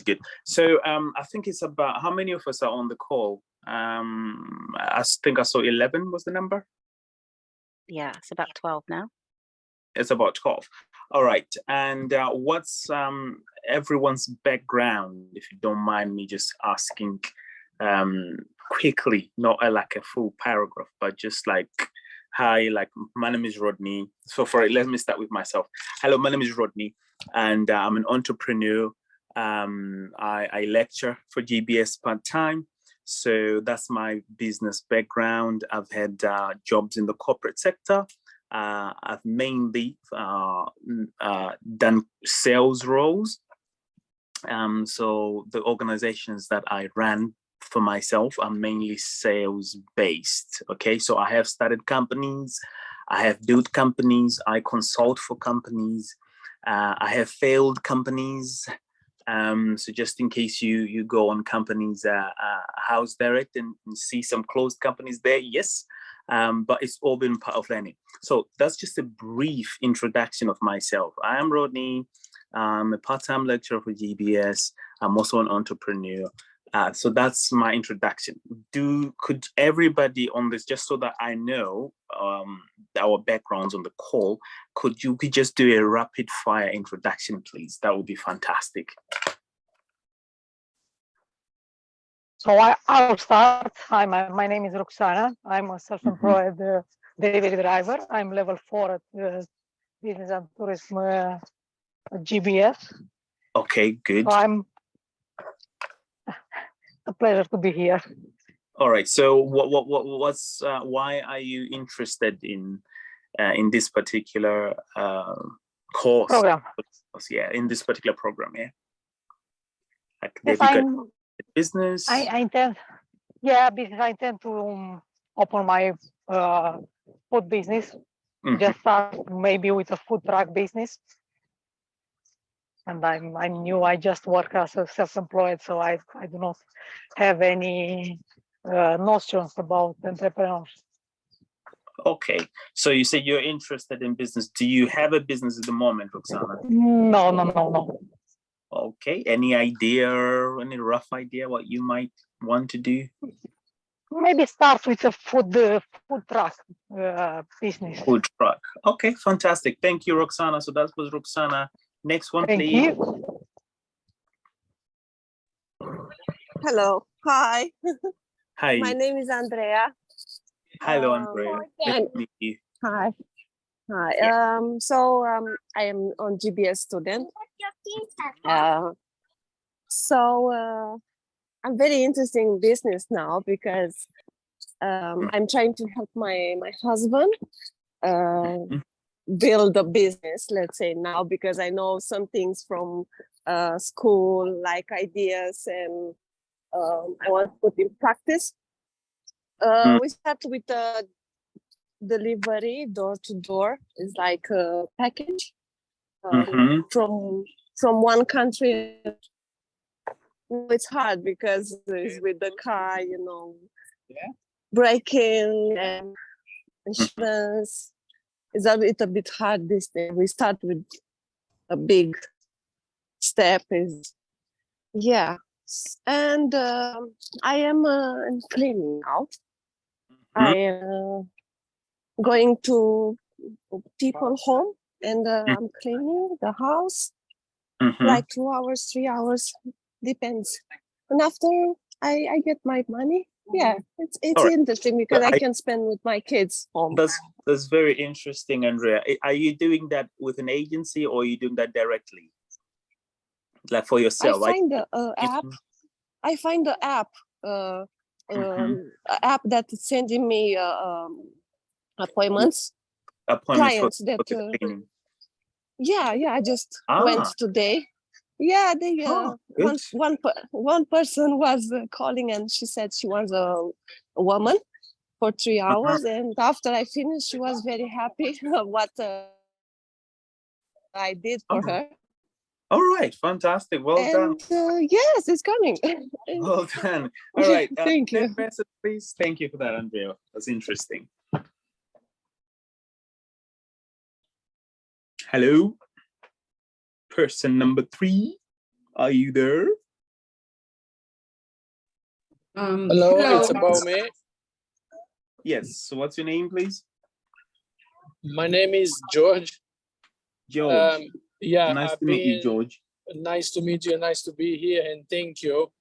good. So I think it's about, how many of us are on the call? I think I saw 11 was the number. Yeah, it's about 12 now. It's about 12. All right. And what's everyone's background, if you don't mind me just asking quickly, not like a full paragraph, but just like, hi, like, my name is Rodney. So let me start with myself. Hello, my name is Rodney, and I'm an entrepreneur. I lecture for GBS part-time. So that's my business background. I've had jobs in the corporate sector. I've mainly done sales roles. So the organizations that I ran for myself are mainly sales based. Okay, so I have started companies, I have built companies, I consult for companies, I have failed companies. So just in case you go on companies house direct and see some closed companies there, yes, but it's all been part of learning. So that's just a brief introduction of myself. I am Rodney. I'm a part-time lecturer for GBS. I'm also an entrepreneur. So that's my introduction. Could everybody on this, just so that I know our backgrounds on the call, could you just do a rapid fire introduction, please? That would be fantastic. So I'll start. Hi, my name is Roxana. I'm a self-employed delivery driver. I'm level 4 at Business and Tourism at GBS. Okay, good. So I'm a pleasure to be here. All right. So why are you interested in this particular course? Program. Yeah, in this particular program, yeah. Like, Yes, have you got business? I intend, yeah, business. I intend to open my food business. Just start maybe with a food truck business. And I'm new. I just work as a self-employed, so I do not have any notions about entrepreneurship. Okay, so you say you're interested in business. Do you have a business at the moment, Roxana? No. Okay, any idea, any rough idea what you might want to do? Maybe start with a food truck business. Food truck. Okay, fantastic. Thank you, Roxana. So that was Roxana. Next one, Thank please. you. Hello. Hi. Hi. My name is Andrea. Hello, Andrea. Nice to meet you. Hi. Hi. Yeah. I am on GBS student. I'm very interested in business now because I'm trying to help my husband build a business, let's say now, because I know some things from school, like ideas, and I want to put in practice. We start with delivery, door to door. It's like a package from one country. It's hard because it's with the car, braking and insurance. It's a bit hard this day. We start with a big step. And I am in cleaning now. I am going to people home and I'm cleaning the house like 2 hours, 3 hours, depends. And after I get my money, yeah, it's right. interesting because I can spend with my kids home. That's very interesting, Andrea. Are you doing that with an agency or are you doing that directly, like for yourself? I find the app. I find the app. App that is sending me appointments. Clients that. I just went today. Yeah, they one person was calling and she said she was a woman for 3 hours, and after I finished, she was very happy what I did for her. All right, fantastic. Well done. Yes, it's coming. Well done. All right. Thank you. Person, please. Thank you for that, Andrea. That's interesting. Hello. Person number 3. Are you there? Hello, it's about me. Yes. So what's your name, please? My name is George. George. Yeah, Nice to meet you, George. Nice to meet you. Nice to be here, and thank you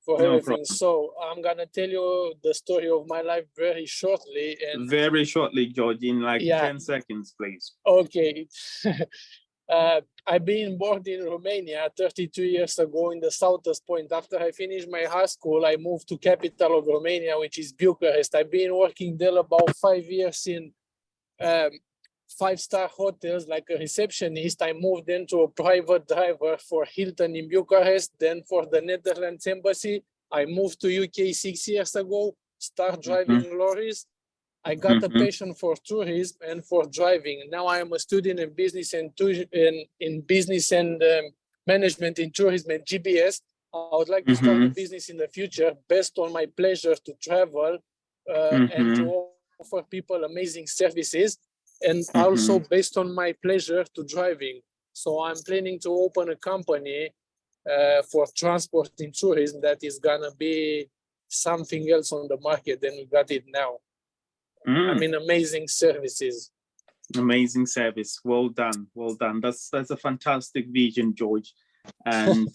for No everything. problem. So I'm gonna tell you the story of my life very shortly. And Very shortly, George, in like yeah. 10 seconds, please. Okay. I've been born in Romania 32 years ago in the southern point. After I finished my high school, I moved to capital of Romania, which is Bucharest. I've been working there about 5 years in 5-star hotels like a receptionist. I moved into a private driver for Hilton in Bucharest, then for the Netherlands embassy. I moved to UK 6 years ago, start driving lorries. I got a passion for tourism and for driving. Now I am a student in business and business and management in tourism at GBS. I would like to start a business in the future based on my pleasure to travel and to offer people amazing services, and also based on my pleasure to driving. So I'm planning to open a company for transport in tourism that is gonna be something else on the market than we got it now. I mean, amazing services. Amazing service. Well done. Well done. That's a fantastic vision, George. And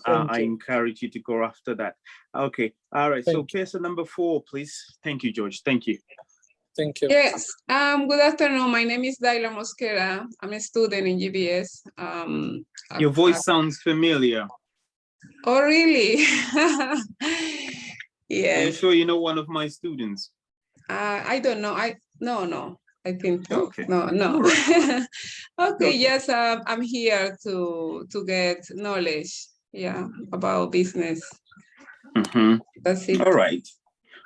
I encourage you to go after that. Okay. All right. So person number 4, please. Thank you, George. Thank you. Thank you. Yes. Good afternoon. My name is Daila Mosquera. I'm a student in GBS. Your voice sounds familiar. Oh, really? Yes. Are you sure you know one of my students? I don't know. No. I think so. Okay. No. Right. Okay. Yes. I'm here to get knowledge. Yeah, about business. That's it. All right.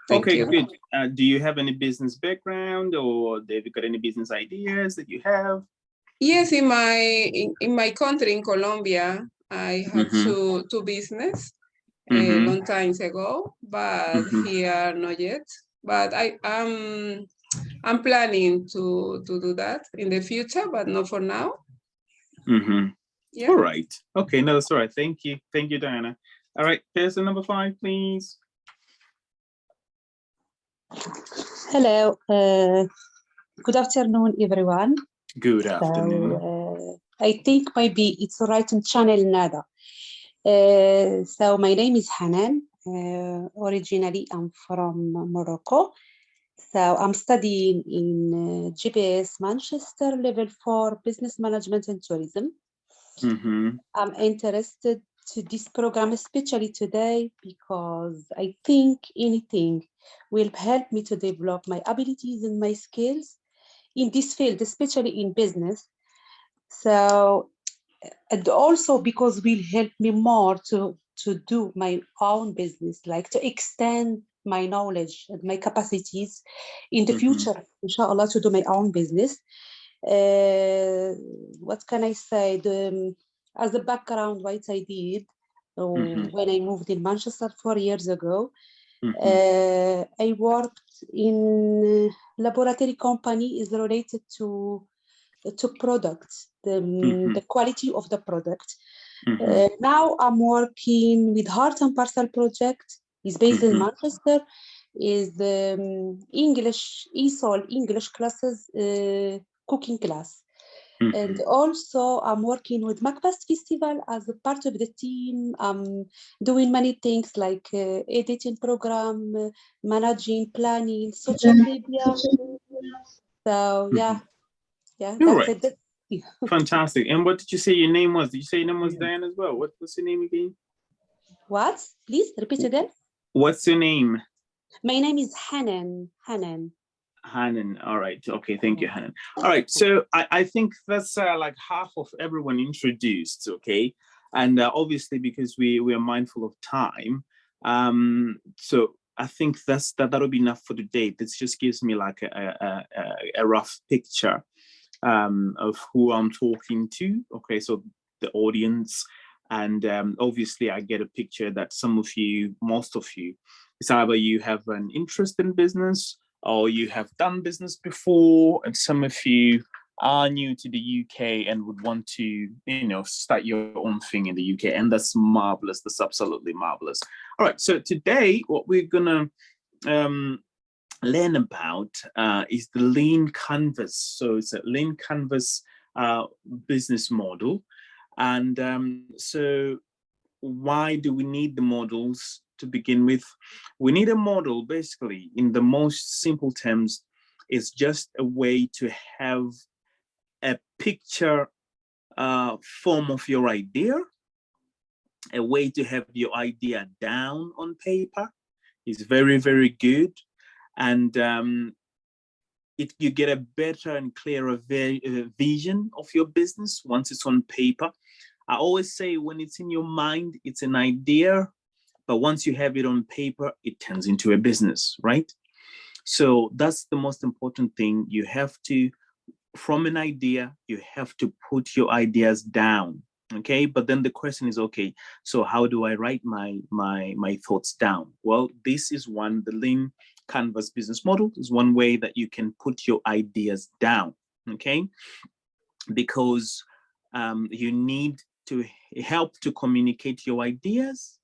Thank Okay, you. good. Do you have any business background, or have you got any business ideas that you have? Yes, in my country, in Colombia, I had two business a long time ago, but here not yet. But I'm planning to do that in the future, but not for now. Yeah. All right. Okay, no, that's all right. Thank you. Thank you, Diana. All right, person number 5, please. Hello. Good afternoon, everyone. Good afternoon. So, I think maybe it's right in channel Nada. So my name is Hanan. Originally, I'm from Morocco. So I'm studying in GBS Manchester level 4 business management and tourism. I'm interested to this program, especially today, because I think anything will help me to develop my abilities and my skills in this field, especially in business. So, and also because will help me more to do my own business, like to extend my knowledge and my capacities in the future, inshallah, to do my own business. What can I say? As a background, what I did when I moved in Manchester 4 years ago, I worked in laboratory company is related to products, the quality of the product. Now I'm working with Heart and Parcel project. It's based in Manchester. Is English ESOL English classes, cooking class. And also I'm working with Macbeth Festival as a part of the team. I'm doing many things like editing program, managing, planning, social media. So yeah, that's right. it. Fantastic. And what did you say your name was? Did you say your name was Diane as well? What's your name again? What? Please repeat again. What's your name? My name is Hanan. Hanan. All right. Okay. Thank you, Hanan. All right. So I think that's like half of everyone introduced. Okay. And obviously, because we are mindful of time, so I think that'll be enough for today. This just gives me like a rough picture of who I'm talking to. Okay. So the audience, and obviously I get a picture that some of you, most of you, it's either you have an interest in business or you have done business before, and some of you are new to the UK and would want to, you know, start your own thing in the UK. And that's marvelous. That's absolutely marvelous. All right. So today, what we're going to learn about is the lean canvas. So it's a lean canvas business model. And so why do we need the models to begin with? We need a model, basically, in the most simple terms, is just a way to have a picture form of your idea, a way to have your idea down on paper is very, very good. And you get a better and clearer vision of your business once it's on paper. I always say when it's in your mind, it's an idea, but once you have it on paper, it turns into a business, right? So that's the most important thing. You have to, from an idea, you have to put your ideas down, okay? But then the question is, okay, so how do I write my thoughts down? Well, this is one, the lean canvas business model is one way that you can put your ideas down, okay? Because you need to help to communicate your ideas,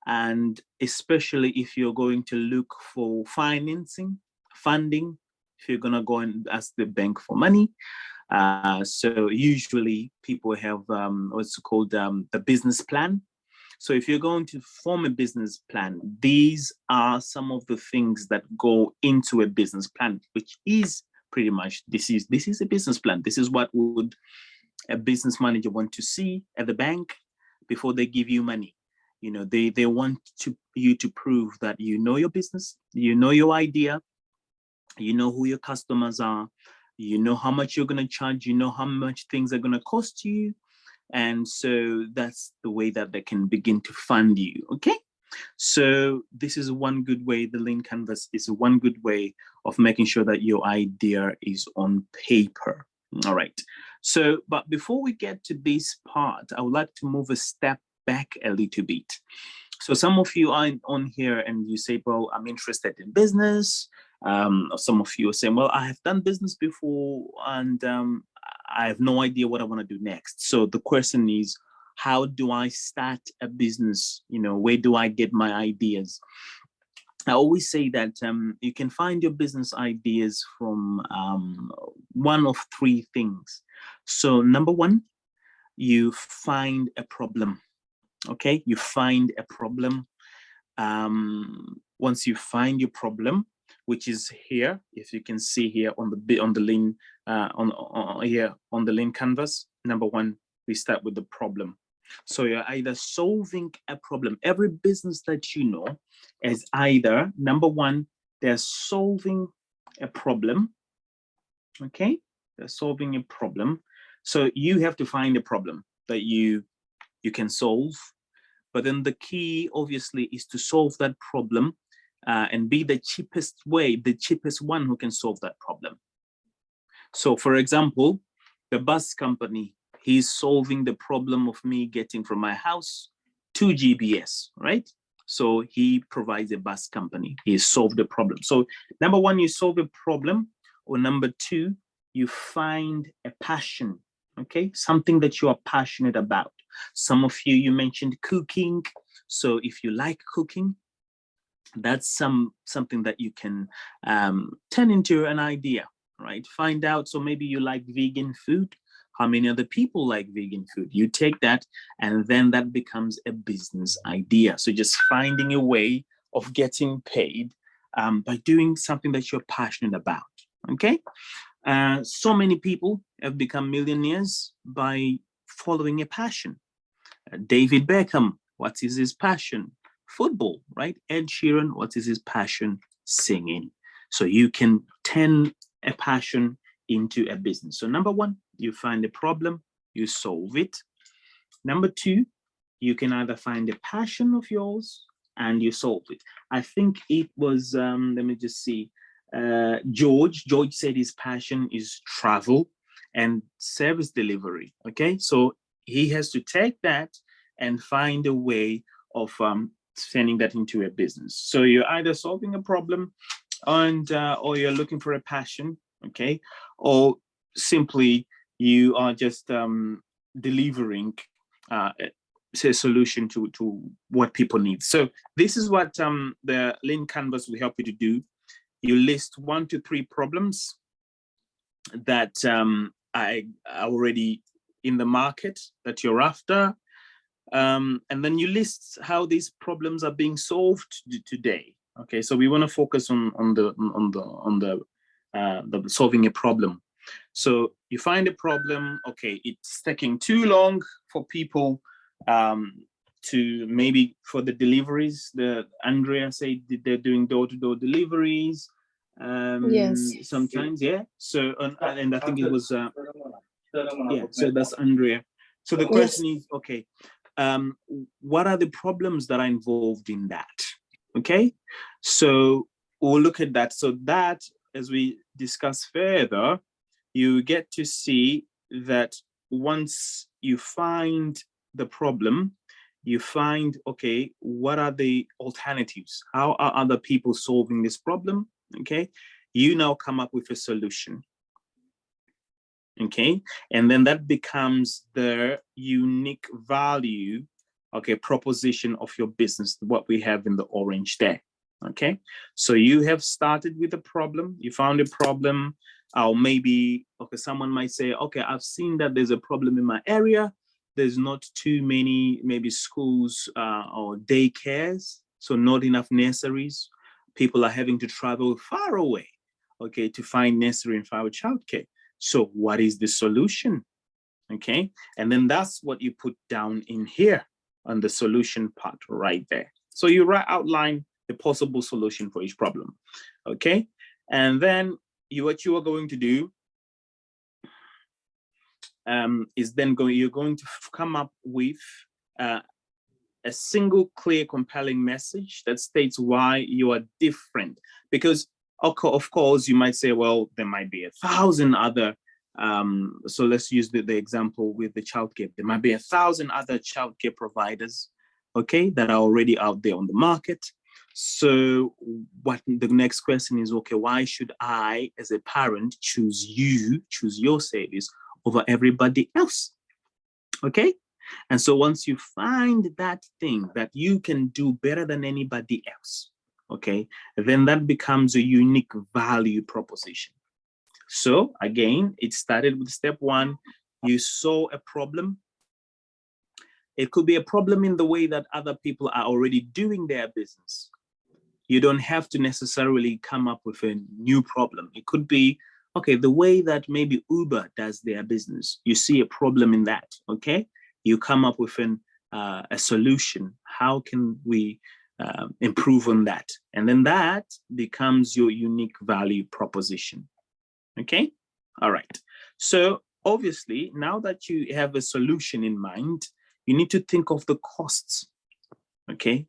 and especially if you're going to look for funding, if you're going to go and ask the bank for money. So usually people have what's called the business plan. So if you're going to form a business plan, these are some of the things that go into a business plan, which is pretty much, this is a business plan. This is what would a business manager want to see at the bank before they give you money. You know, they want you to prove that you know your business, you know your idea, you know who your customers are, you know how much you're going to charge, you know how much things are going to cost you. And so that's the way that they can begin to fund you, okay? So this is one good way, the lean canvas is one good way of making sure that your idea is on paper. All right. So, but before we get to this part, I would like to move a step back a little bit. So some of you are on here and you say, well, I'm interested in business. Some of you are saying, well, I have done business before and I have no idea what I want to do next. So the question is, how do I start a business? You know, where do I get my ideas? I always say that you can find your business ideas from one of three things. So number one, you find a problem. Okay, you find a problem. Once you find your problem, which is here, if you can see here on the lean here on the lean canvas, number one, we start with the problem. So you're either solving a problem. Every business that you know is either, number one, they're solving a problem. Okay, they're solving a problem. So you have to find a problem that you can solve. But then the key, obviously, is to solve that problem and be the cheapest one who can solve that problem. So, for example, the bus company, he's solving the problem of me getting from my house to GBS, right? So he provides a bus company. He solved the problem. So number one, you solve a problem, or number two, you find a passion, okay? Something that you are passionate about. Some of you mentioned cooking. So if you like cooking, that's something that you can turn into an idea, right? Find out, so maybe you like vegan food. How many other people like vegan food? You take that, and then that becomes a business idea. So just finding a way of getting paid by doing something that you're passionate about, okay? So many people have become millionaires by following a passion. David Beckham, what is his passion? Football, right? Ed Sheeran, what is his passion? Singing. So you can turn a passion into a business. So number one, you find a problem, you solve it. Number two, you can either find a passion of yours and you solve it. I think it was, let me just see, George said his passion is travel and service delivery, okay? So he has to take that and find a way of turning that into a business. So you're either solving a problem and or you're looking for a passion, okay? Or simply you are just delivering say a solution to what people need. So this is what the Lean Canvas will help you to do. You list 1 to 3 problems that are already in the market that you're after, and then you list how these problems are being solved today. Okay, so we want to focus on the solving a problem. So you find a problem. Okay, it's taking too long for people to maybe for the deliveries. The Andrea said they're doing door-to-door deliveries. Yes. Sometimes, yeah. So and I think it was yeah. So that's Andrea. So the question is, okay, what are the problems that are involved in that? Okay, so we'll look at that. So that, as we discuss further, you get to see that once you find the problem, you find, okay, what are the alternatives? How are other people solving this problem? Okay, you now come up with a solution. Okay, and then that becomes the unique value, okay, proposition of your business, what we have in the orange there. Okay, so you have started with a problem, you found a problem, or maybe, okay, someone might say, okay, I've seen that there's a problem in my area. There's not too many maybe schools or daycares, so not enough nurseries. People are having to travel far away, okay, to find nursery and find childcare. So what is the solution? Okay, and then that's what you put down in here on the solution part right there. So you outline the possible solution for each problem. Okay, and then what you are going to do is then you're going to come up with a single clear compelling message that states why you are different. Because of course you might say, well, there might be 1,000 other so let's use the example with the childcare. There might be 1,000 other childcare providers, okay, that are already out there on the market. So what the next question is, okay, why should I as a parent choose your service over everybody else? Okay, and so once you find that thing that you can do better than anybody else, okay, then that becomes a unique value proposition. So again, it started with step 1. You saw a problem. It could be a problem in the way that other people are already doing their business. You don't have to necessarily come up with a new problem. It could be, okay, the way that maybe Uber does their business. You see a problem in that, okay? You come up with a solution. How can we improve on that? And then that becomes your unique value proposition, okay? All right. So obviously, now that you have a solution in mind, you need to think of the costs, okay?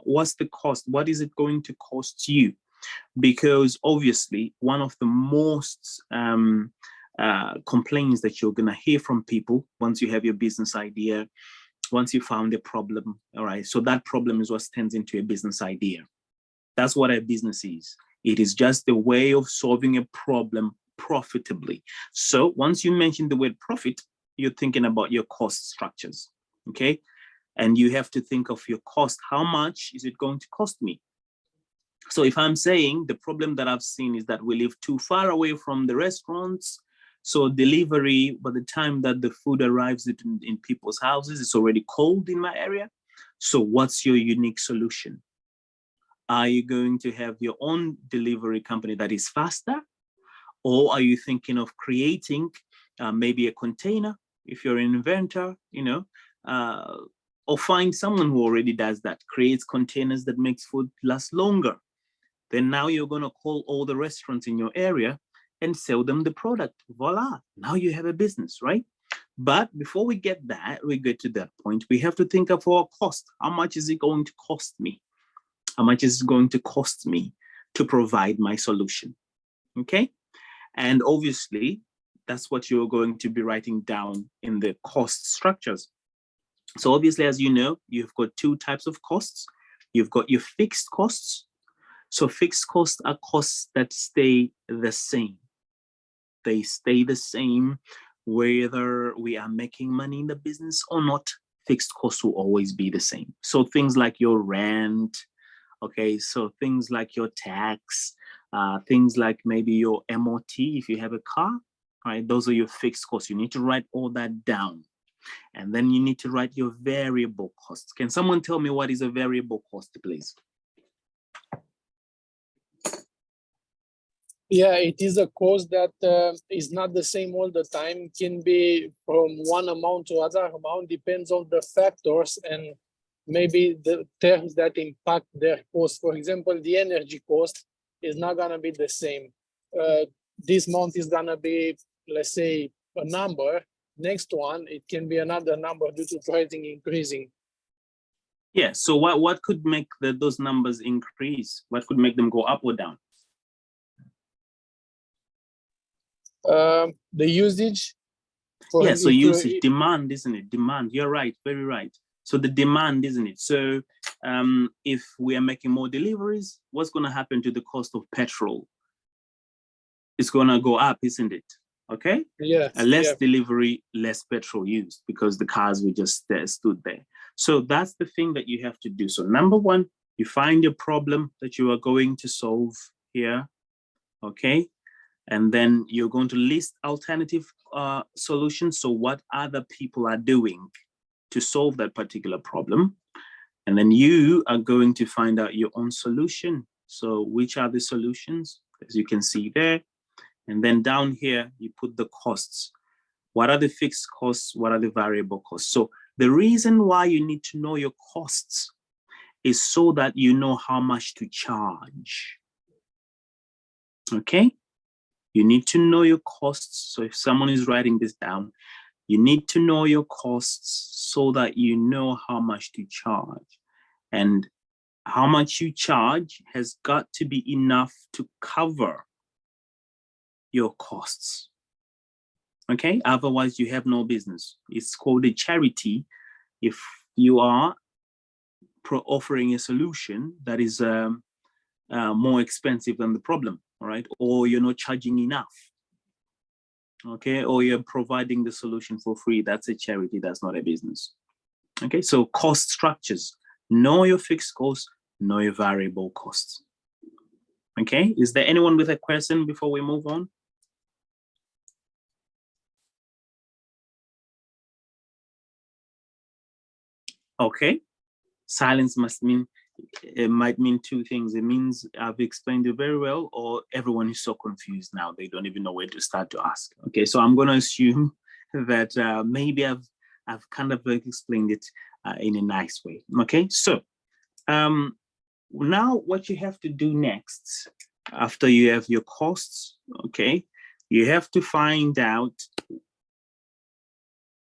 What's the cost? What is it going to cost you? Because obviously, one of the most complaints that you're gonna hear from people once you have your business idea, once you found a problem, all right, so that problem is what turns into a business idea. That's what a business is. It is just a way of solving a problem profitably. So once you mention the word profit, you're thinking about your cost structures, okay? And you have to think of your cost. How much is it going to cost me? So if I'm saying the problem that I've seen is that we live too far away from the restaurants, so delivery, by the time that the food arrives in people's houses, it's already cold in my area. So what's your unique solution? Are you going to have your own delivery company that is faster? Or are you thinking of creating maybe a container, if you're an inventor, you know, or find someone who already does that, creates containers that makes food last longer. Then now you're going to call all the restaurants in your area and sell them the product. Voila, now you have a business, right? But before we get to that point, we have to think of our cost. How much is it going to cost me? How much is it going to cost me to provide my solution? Okay. And obviously, that's what you're going to be writing down in the cost structures. So obviously, as you know, you've got 2 types of costs. You've got your fixed costs. So fixed costs are costs that stay the same. they stay the same. Whether we are making money in the business or not, fixed costs will always be the same. So things like your rent, okay, so things like your tax, things like maybe your MOT if you have a car, right? Those are your fixed costs. You need to write all that down. And then you need to write your variable costs. Can someone tell me what is a variable cost, please? Yeah, it is a cost that is not the same all the time. Can be from one amount to other amount, depends on the factors and maybe the terms that impact their cost. For example, the energy cost is not gonna be the same. This month is gonna be, let's say, a number. Next one, it can be another number due to pricing increasing. Yeah, so what could make those numbers increase? What could make them go up or down? The usage. Yeah, so usage, demand, isn't it? Demand, you're right, very right. So the demand, isn't it? So if we are making more deliveries, what's going to happen to the cost of petrol? It's going to go up, isn't it? Okay? Yeah. Less delivery, less petrol used because the cars were just stood there. So that's the thing that you have to do. So number one, you find your problem that you are going to solve here, okay? And then you're going to list alternative solutions. So what other people are doing to solve that particular problem. And then you are going to find out your own solution. So which are the solutions, as you can see there. And then down here, you put the costs. What are the fixed costs? What are the variable costs? So the reason why you need to know your costs is so that you know how much to charge. Okay? You need to know your costs. So if someone is writing this down, you need to know your costs so that you know how much to charge. And how much you charge has got to be enough to cover your costs. Okay, otherwise you have no business. It's called a charity if you are offering a solution that is more expensive than the problem, all right? Or you're not charging enough, okay? Or you're providing the solution for free. That's a charity, that's not a business. Okay, so cost structures. Know your fixed costs, know your variable costs. Okay, is there anyone with a question before we move on? Okay, silence must mean, it might mean two things. It means I've explained it very well, or everyone is so confused now, they don't even know where to start to ask. Okay, so I'm gonna assume that maybe I've kind of explained it in a nice way. Okay, so now what you have to do next, after you have your costs, okay, you have to find out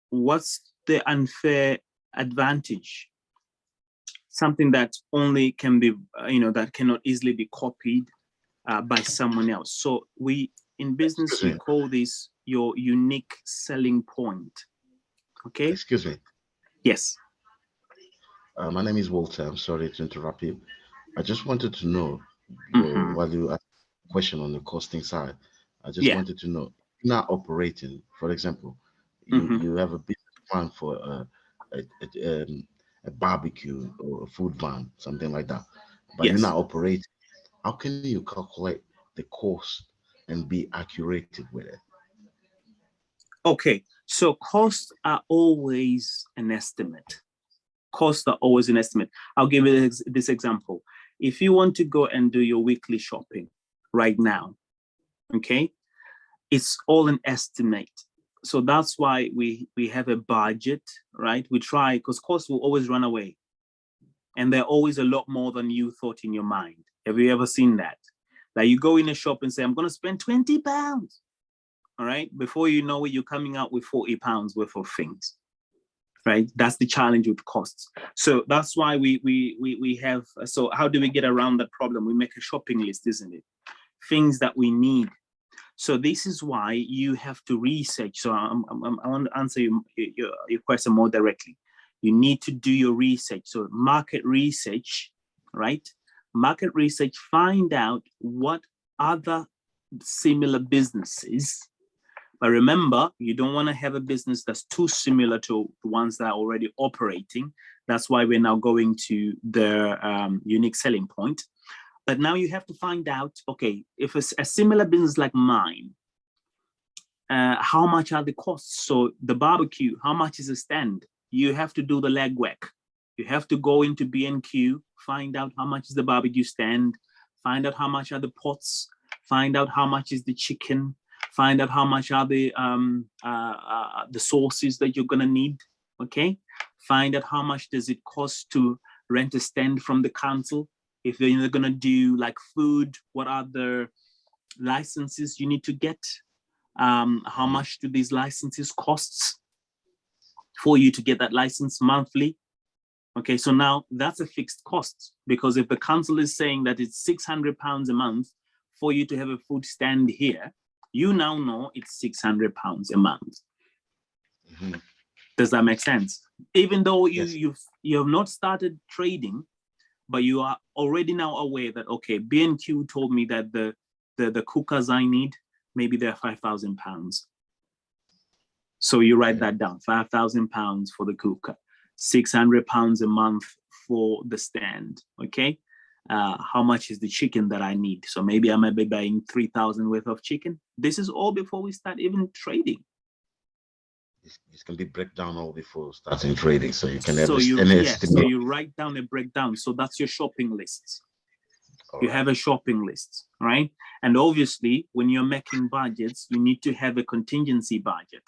what's the unfair advantage, something that only can be, that cannot easily be copied by someone else. So in business, we call this your unique selling point. Okay. Excuse me. Yes. My name is Walter. I'm sorry to interrupt you. I just wanted to know, while you asked a question on the costing side, I just wanted to know, not operating, for example, you have a business plan for a barbecue or a food van, something like that, but you're not operating. How can you calculate the cost and be accurate with it? Okay, so costs are always an estimate. Costs are always an estimate. I'll give you this example. If you want to go and do your weekly shopping right now, okay, it's all an estimate. So that's why we have a budget, right? We try, because costs will always run away. And they're always a lot more than you thought in your mind. Have you ever seen that? Like you go in a shop and say, I'm going to spend 20 pounds. All right. Before you know it, you're coming out with 40 pounds worth of things. Right. That's the challenge with costs. So that's why we have. So how do we get around that problem? We make a shopping list, isn't it? Things that we need. So this is why you have to research. So I want to answer your question more directly. You need to do your research. So market research, right? Market research, find out what other similar businesses But remember, you don't want to have a business that's too similar to the ones that are already operating. That's why we're now going to the unique selling point. But now you have to find out, okay, if it's a similar business like mine, how much are the costs? So the barbecue, how much is a stand? You have to do the legwork. You have to go into B&Q, find out how much is the barbecue stand, find out how much are the pots, find out how much is the chicken, find out how much are the sauces that you're gonna need, okay? Find out how much does it cost to rent a stand from the council. If they're gonna do like food, what are the licenses you need to get? How much do these licenses cost for you to get that license monthly? Okay, so now that's a fixed cost, because if the council is saying that it's £600 a month for you to have a food stand here, you now know it's £600 a month. Mm-hmm. Does that make sense? Even though Yes. you have not started trading, but you are already now aware that, okay, B&Q told me that the cookers I need, maybe they're £5,000. So you write that down, £5,000 for the cooker, £600 a month for the stand, okay? How much is the chicken that I need? So maybe I might be buying 3,000 worth of chicken. This is all before we start even trading. It's going to be breakdown all before starting trading, so you can have So estimate. you write down a breakdown. So that's your shopping list. All You right. have a shopping list, right? And obviously, when you're making budgets, you need to have a contingency budget.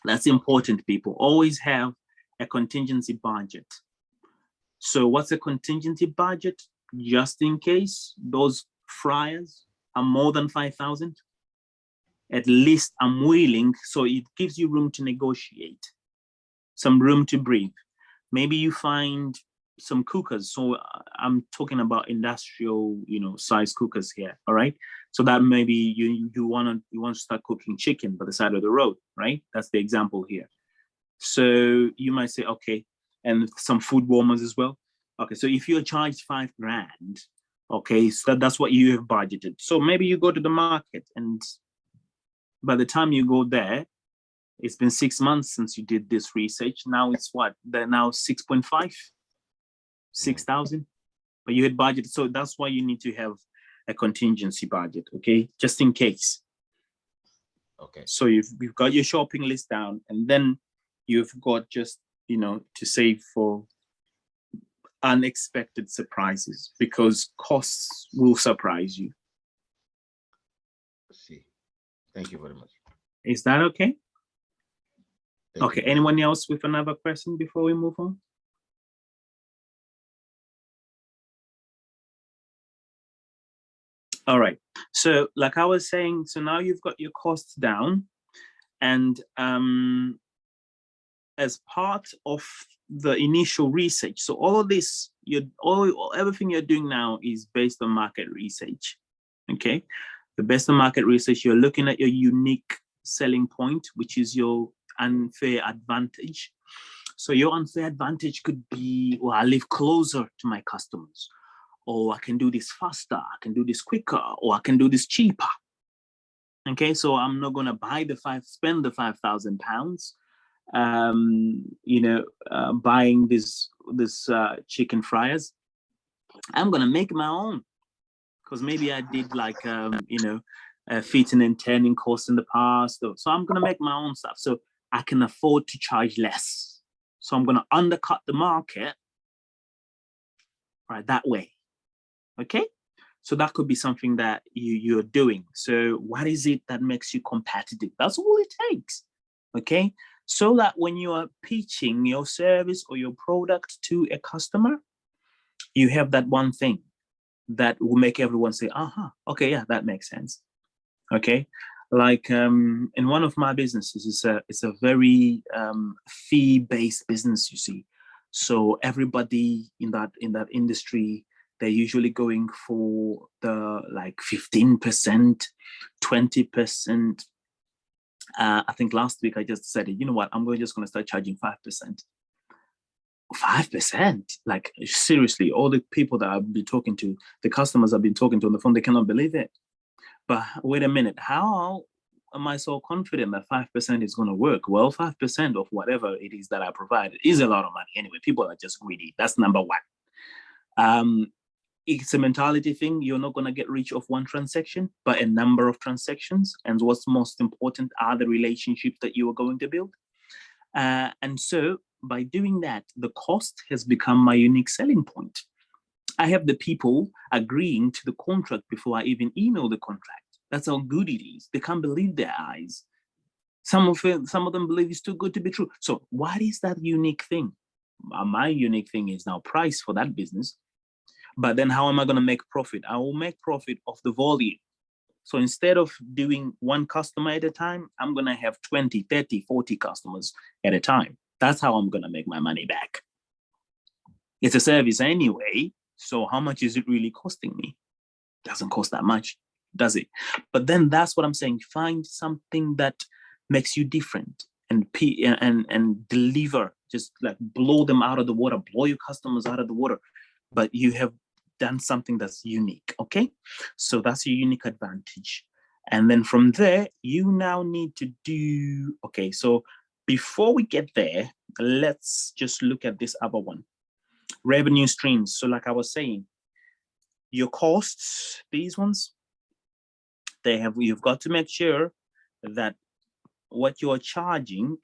That's important, people. Always have a contingency budget. So what's a contingency budget? Just in case those fryers are more than 5,000, at least I'm willing, so it gives you room to negotiate, some room to breathe. Maybe you find some cookers. So I'm talking about industrial, size cookers here, all right? So that maybe you want to start cooking chicken by the side of the road, right? That's the example here. So you might say, okay, and some food warmers as well. Okay, so if you're charged $5,000, okay, so that's what you have budgeted. So maybe you go to the market, and by the time you go there, it's been 6 months since you did this research. Now it's what? They're now 6.5, 6,000, but you had budgeted. So that's why you need to have a contingency budget, okay? Just in case. Okay. So you've got your shopping list down, and then you've got just, to save for unexpected surprises, because costs will surprise you. Let's see. Thank you very much. Is that okay? Thank Okay, you very anyone much. else with another question before we move on? All right, so like I was saying, so now you've got your costs down, and as part of the initial research, so all of this, everything you're doing now is based on market research, okay? The based on market research, you're looking at your unique selling point, which is your unfair advantage. So your unfair advantage could be, well, I live closer to my customers, or I can do this faster, I can do this quicker, or I can do this cheaper. Okay, so I'm not gonna spend the £5,000, buying this chicken fryers. I'm gonna make my own, because maybe I did like fitting and turning course in the past, so I'm gonna make my own stuff, so I can afford to charge less. So I'm gonna undercut the market, right, that way. Okay, so that could be something that you're doing. So what is it that makes you competitive? That's all it takes. Okay, so that when you are pitching your service or your product to a customer, you have that one thing that will make everyone say, okay, yeah, that makes sense. Okay, like in one of my businesses, it's a very fee-based business, you see. So everybody in that industry, they're usually going for the like 15%, 20%. I think last week I just said, you know what, I'm just going to start charging 5%. 5%? Like, seriously, all the people that I've been talking to, the customers I've been talking to on the phone, they cannot believe it. But wait a minute, how am I so confident that 5% is going to work? Well, 5% of whatever it is that I provide is a lot of money anyway. People are just greedy. That's number one. It's a mentality thing. You're not going to get rich off one transaction, but a number of transactions. And what's most important are the relationships that you are going to build. And so by doing that, the cost has become my unique selling point. I have the people agreeing to the contract before I even email the contract. That's how good it is. They can't believe their eyes. Some of them believe it's too good to be true. So what is that unique thing? My unique thing is now price for that business. But then how am I going to make profit? I will make profit of the volume. So instead of doing one customer at a time, I'm going to have 20, 30, 40 customers at a time. That's how I'm going to make my money back. It's a service anyway. So how much is it really costing me? Doesn't cost that much, does it? But then that's what I'm saying. Find something that makes you different and deliver, just like blow them out of the water, blow your customers out of the water. But you have done something that's unique, okay? So that's your unique advantage. And then from there, you now need to do, okay, so before we get there, let's just look at this other one. Revenue streams. So like I was saying, your costs, these ones, you've got to make sure that what you're charging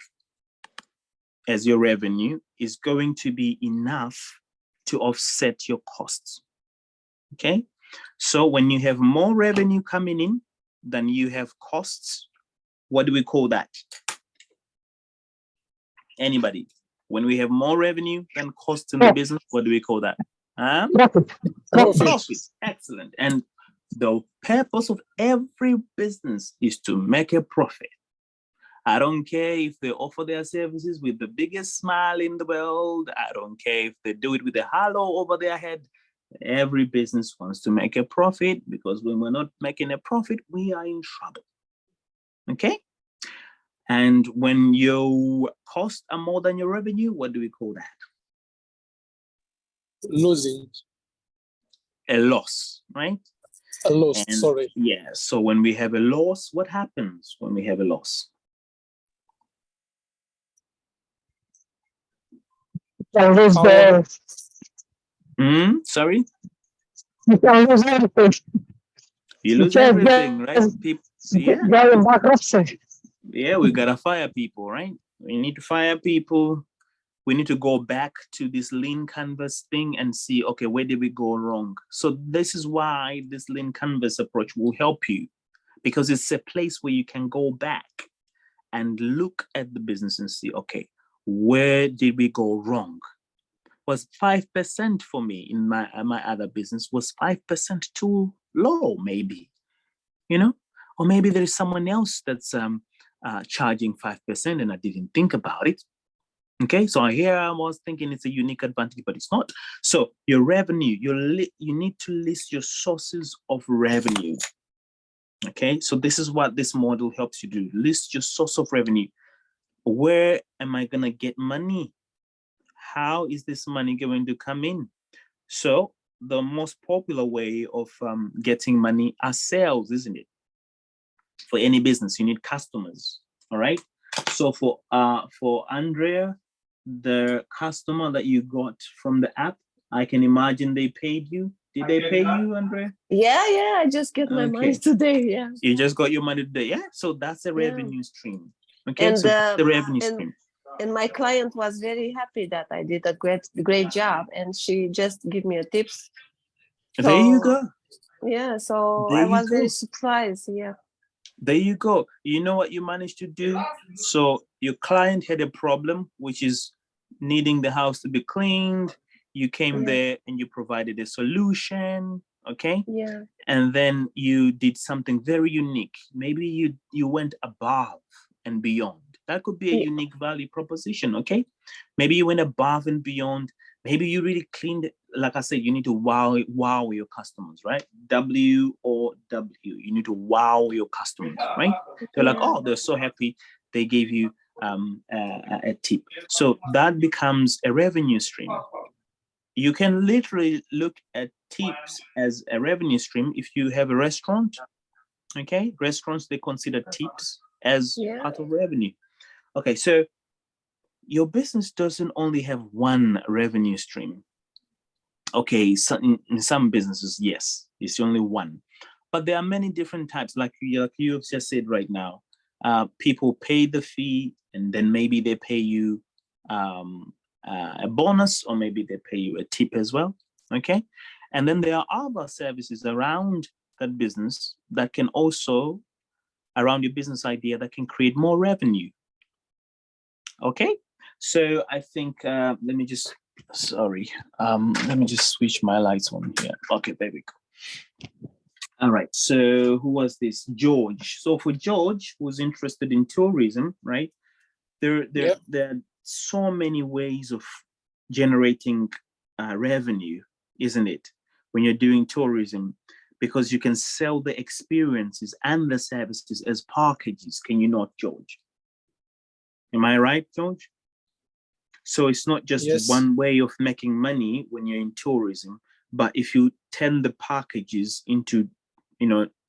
as your revenue is going to be enough to offset your costs. Okay, so when you have more revenue coming in than you have costs, what do we call that? Anybody? When we have more revenue than costs in the business, what do we call that? Profit. Profit. Excellent. And the purpose of every business is to make a profit. I don't care if they offer their services with the biggest smile in the world. I don't care if they do it with a halo over their head. Every business wants to make a profit, because when we're not making a profit, we are in trouble. Okay? And when your costs are more than your revenue, what do we call that? Losing. A loss, right? A loss, And sorry. yeah, so when we have a loss, what happens when we have a loss? Sorry? You can lose everything. You lose everything, right? People, yeah, we gotta fire people, right? We need to fire people. We need to go back to this lean canvas thing and see, okay, where did we go wrong? So this is why this lean canvas approach will help you, because it's a place where you can go back and look at the business and see, okay, where did we go wrong? Was 5% for me in my other business, was 5% too low, maybe, you know? Or maybe there is someone else that's charging 5% and I didn't think about it. Okay, so here I was thinking it's a unique advantage, but it's not. So your revenue, you need to list your sources of revenue. Okay, so this is what this model helps you do. List your source of revenue. Where am I gonna get money? How is this money going to come in? So the most popular way of getting money are sales, isn't it? For any business, you need customers, all right? So for Andrea, the customer that you got from the app, I can imagine they paid you. Did they pay you, Andrea? Yeah, I just get my money today. Yeah. You just got your money today. Yeah. So that's a revenue stream. Okay. And so that's the revenue stream. And my client was very happy that I did a great job, and she just gave me a tips. So, there you go. Yeah. So I was very surprised. Yeah. There you go. You know what you managed to do? So your client had a problem, which is needing the house to be cleaned. You came there and you provided a solution, okay? Yeah. And then you did something very unique. Maybe you went above and beyond. That could be a unique value proposition, okay? Maybe you went above and beyond. Maybe you really cleaned it. Like I said, you need to wow your customers, right? W-O-W. You need to wow your customers, right? They're like, oh, they're so happy. They gave you a tip. So that becomes a revenue stream. You can literally look at tips as a revenue stream if you have a restaurant Okay, restaurants, they consider tips as part of revenue. Okay, so your business doesn't only have one revenue stream. Okay, so in some businesses, yes, it's only one. But there are many different types, like you have just said right now. People pay the fee, and then maybe they pay you a bonus, or maybe they pay you a tip as well. Okay, and then there are other services around that business that can also, around your business idea, that can create more revenue. Okay, so I think let me just switch my lights on here. Okay, there we go. All right, so who was this? George. So for George, who's interested in tourism, right? There are so many ways of generating revenue, isn't it? When you're doing tourism, because you can sell the experiences and the services as packages, can you not, George? Am I right, George? So it's not just one way of making money when you're in tourism, but if you turn the packages into,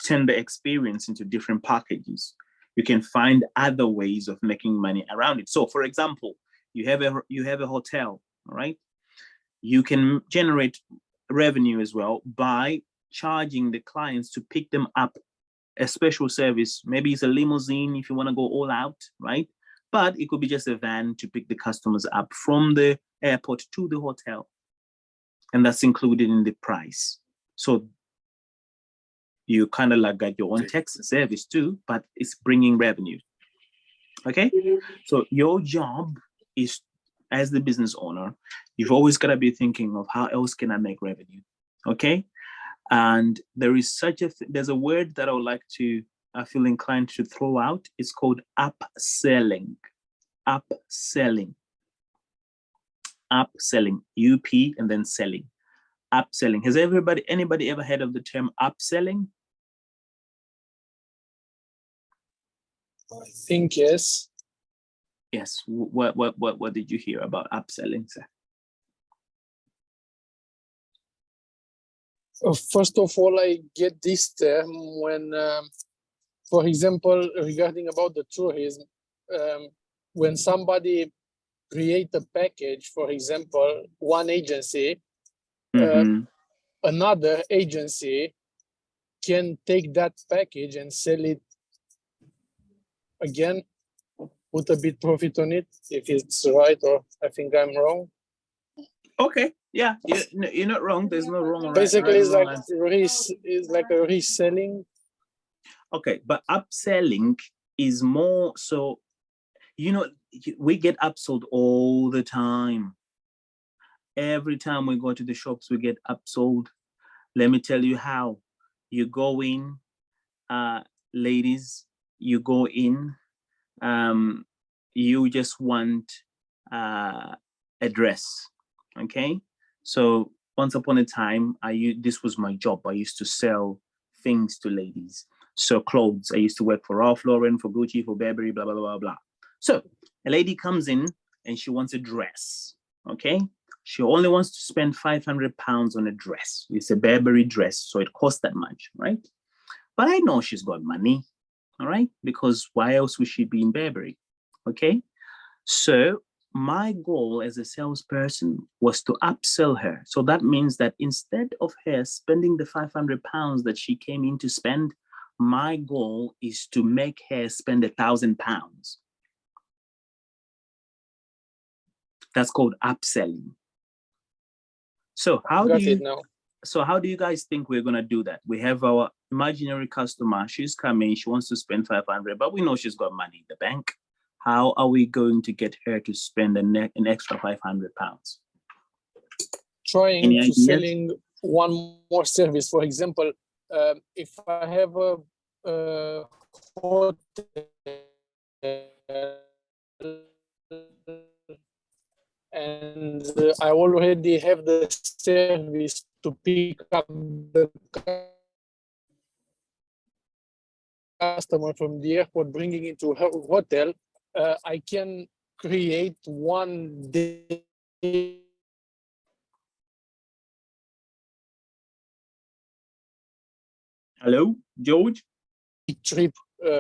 turn the experience into different packages, you can find other ways of making money around it. So for example, you have a hotel, all right? You can generate revenue as well by charging the clients to pick them up, a special service. Maybe it's a limousine if you want to go all out, right? But it could be just a van to pick the customers up from the airport to the hotel. And that's included in the price. So you kind of like got your own taxi service too, but it's bringing revenue. Okay? So your job is, as the business owner, you've always got to be thinking of how else can I make revenue? Okay? And there is there's a word that I would like to, I feel inclined to throw out. It's called upselling. Upselling. Upselling. UP and then selling. Upselling. Has anybody ever heard of the term upselling? I think yes. Yes. What did you hear about upselling, sir? First of all, I get this term when, for example, regarding about the tourism, when somebody create a package, for example, one agency, another agency can take that package and sell it again, put a bit profit on it, if it's right or I think I'm wrong. Okay, yeah, you're not wrong. There's no wrong or basically right, it's like a reselling. Okay, but upselling is more so, we get upsold all the time. Every time we go to the shops, we get upsold. Let me tell you how. You go in, ladies, you go in, you just want a dress, okay? So once upon a time, this was my job. I used to sell things to ladies. So clothes, I used to work for Ralph Lauren, for Gucci, for Burberry, blah, blah, blah, blah. So a lady comes in and she wants a dress, okay? She only wants to spend £500 on a dress. It's a Burberry dress, so it costs that much, right? But I know she's got money, all right? Because why else would she be in Burberry, okay? So my goal as a salesperson was to upsell her. So that means that instead of her spending the £500 that she came in to spend, my goal is to make her spend £1,000. That's called upselling. So how do you guys think we're gonna do that? We have our imaginary customer. She's coming. She wants to spend 500, but we know she's got money in the bank. How are we going to get her to spend an extra £500? Trying to selling one more service. For example, if I have a hotel and I already have the service to pick up the customer from the airport, bringing it to her hotel, I can create one day. Hello, George? trip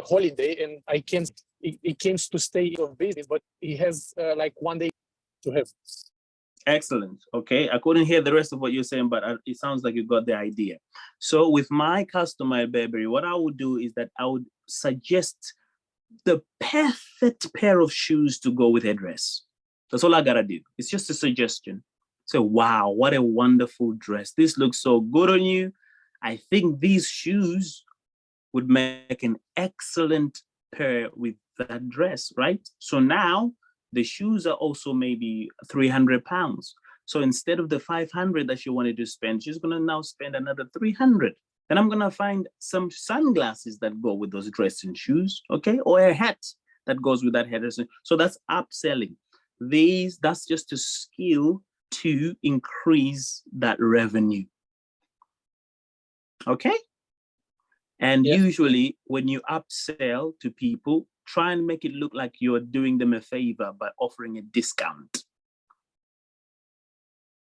holiday, and I can't. He came to stay of business, but he has like 1 day to have. Excellent. Okay, I couldn't hear the rest of what you're saying, but it sounds like you got the idea. So with my customer at Burberry, what I would do is that I would suggest the perfect pair of shoes to go with her dress. That's all I gotta do. It's just a suggestion. So, wow, what a wonderful dress. This looks so good on you. I think these shoes would make an excellent pair with that dress, right? So now the shoes are also maybe 300 pounds. So instead of the 500 that she wanted to spend, she's gonna now spend another 300. Then I'm gonna find some sunglasses that go with those dress and shoes, okay? Or a hat that goes with that hat. So that's upselling. That's just a skill to increase that revenue, okay? And usually when you upsell to people, try and make it look like you're doing them a favor by offering a discount.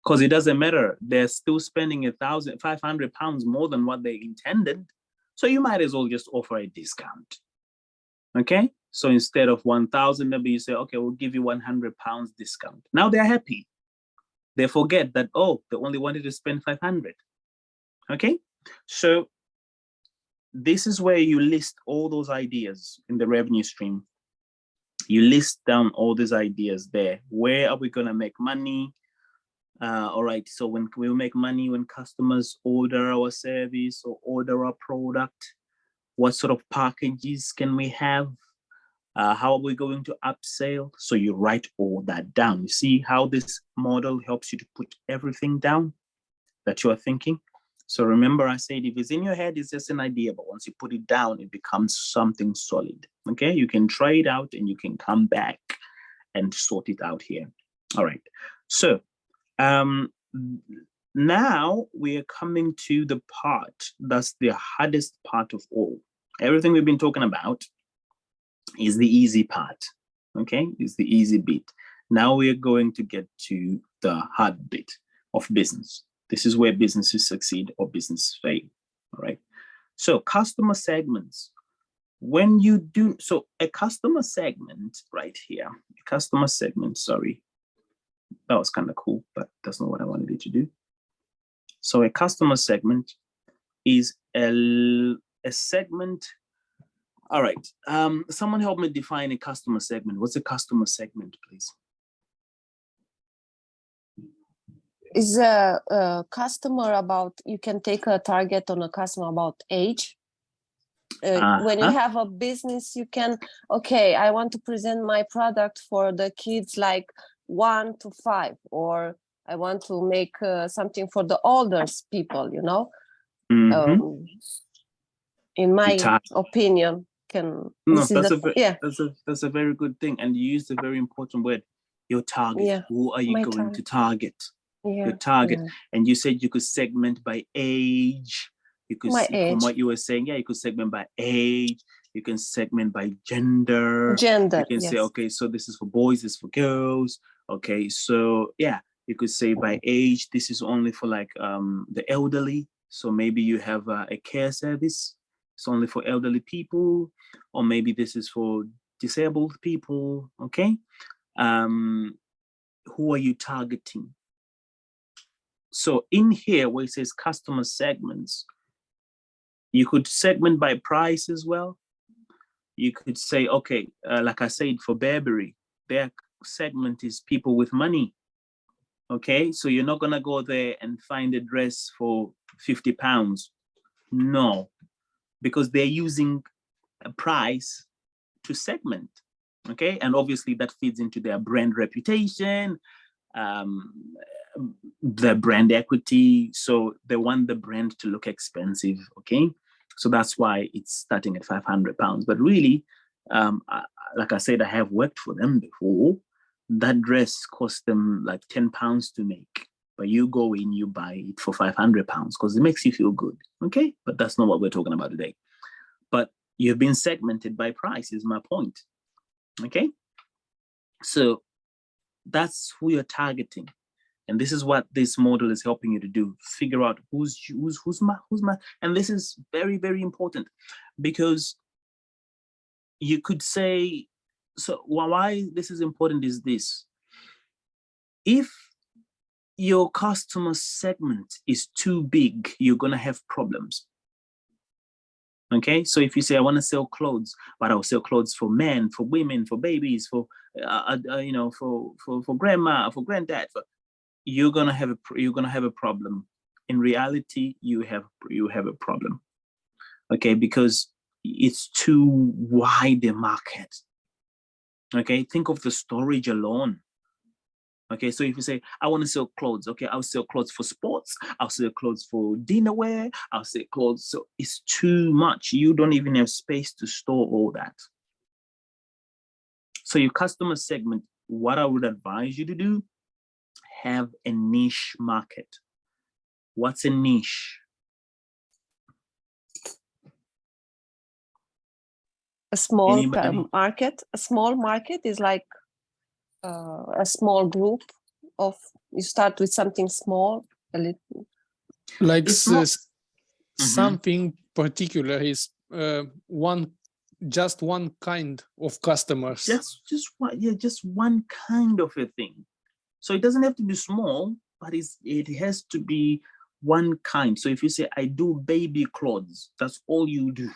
Because it doesn't matter, they're still spending 1,500 pounds more than what they intended. So you might as well just offer a discount. Okay, so instead of 1,000, maybe you say, okay, we'll give you 100 pounds discount. Now they're happy. They forget that, oh, they only wanted to spend 500. Okay, so this is where you list all those ideas in the revenue stream. You list down all these ideas there. Where are we going to make money? All right, so when we make money, when customers order our service or order our product, what sort of packages can we have? How are we going to upsell? So you write all that down. You see how this model helps you to put everything down that you are thinking? So remember, I said, if it's in your head, it's just an idea, but once you put it down, it becomes something solid, okay? You can try it out and you can come back and sort it out here. All right, so now we are coming to the part that's the hardest part of all. Everything we've been talking about is the easy part, okay? It's the easy bit. Now we are going to get to the hard bit of business. This is where businesses succeed or businesses fail, all right? So customer segments, when you do, so a customer segment right here, customer segment, sorry, that was kind of cool, but that's not what I wanted it to do. So a customer segment is a segment. All right, someone help me define a customer segment. What's a customer segment, please? Is a customer about, you can take a target on a customer about age. When you have a business, you can, okay, I want to present my product for the kids like 1 to 5, or I want to make something for the older people, you know. In my opinion, that's a very good thing, and you used a very important word, your target. Who are you going to target? Your target. And you said you could segment by age. You could from what you were saying, you could segment by age. You can segment by gender. You can say, okay, so this is for boys, this is for girls. Okay, so yeah, you could say by age, this is only for like the elderly. So maybe you have a care service. It's only for elderly people, or maybe this is for disabled people. Okay, who are you targeting? So in here where it says customer segments, you could segment by price as well. You could say, okay, like I said, for Burberry, their segment is people with money. Okay, so you're not gonna go there and find a dress for 50 pounds. No, because they're using a price to segment. Okay, and obviously that feeds into their brand reputation, the brand equity. So they want the brand to look expensive. Okay, so that's why it's starting at 500 pounds. But really, like I said, I have worked for them before. That dress cost them like 10 pounds to make, but you go in, you buy it for 500 pounds because it makes you feel good. Okay, but that's not what we're talking about today. But you've been segmented by price is my point. Okay, so that's who you're targeting. And this is what this model is helping you to do. Figure out who's my, and this is very, very important, because you could say, so why this is important is this: if your customer segment is too big, you're gonna have problems. Okay, so if you say I want to sell clothes, but I'll sell clothes for men, for women, for babies, for you know, for grandma, for granddad, you're gonna have a problem. In reality, you have a problem. Okay, because it's too wide a market. Okay, think of the storage alone. Okay, so if you say, I want to sell clothes, okay, I'll sell clothes for sports, I'll sell clothes for dinnerware, I'll sell clothes. So it's too much. You don't even have space to store all that. So your customer segment, what I would advise you to do, have a niche market. What's a niche? A small Anybody? market. A small market is like a small group of, you start with something small, a little. Like Mm-hmm. something particular is just one kind of customers. Just one kind of a thing. So it doesn't have to be small, but it has to be one kind. So if you say, I do baby clothes, that's all you do.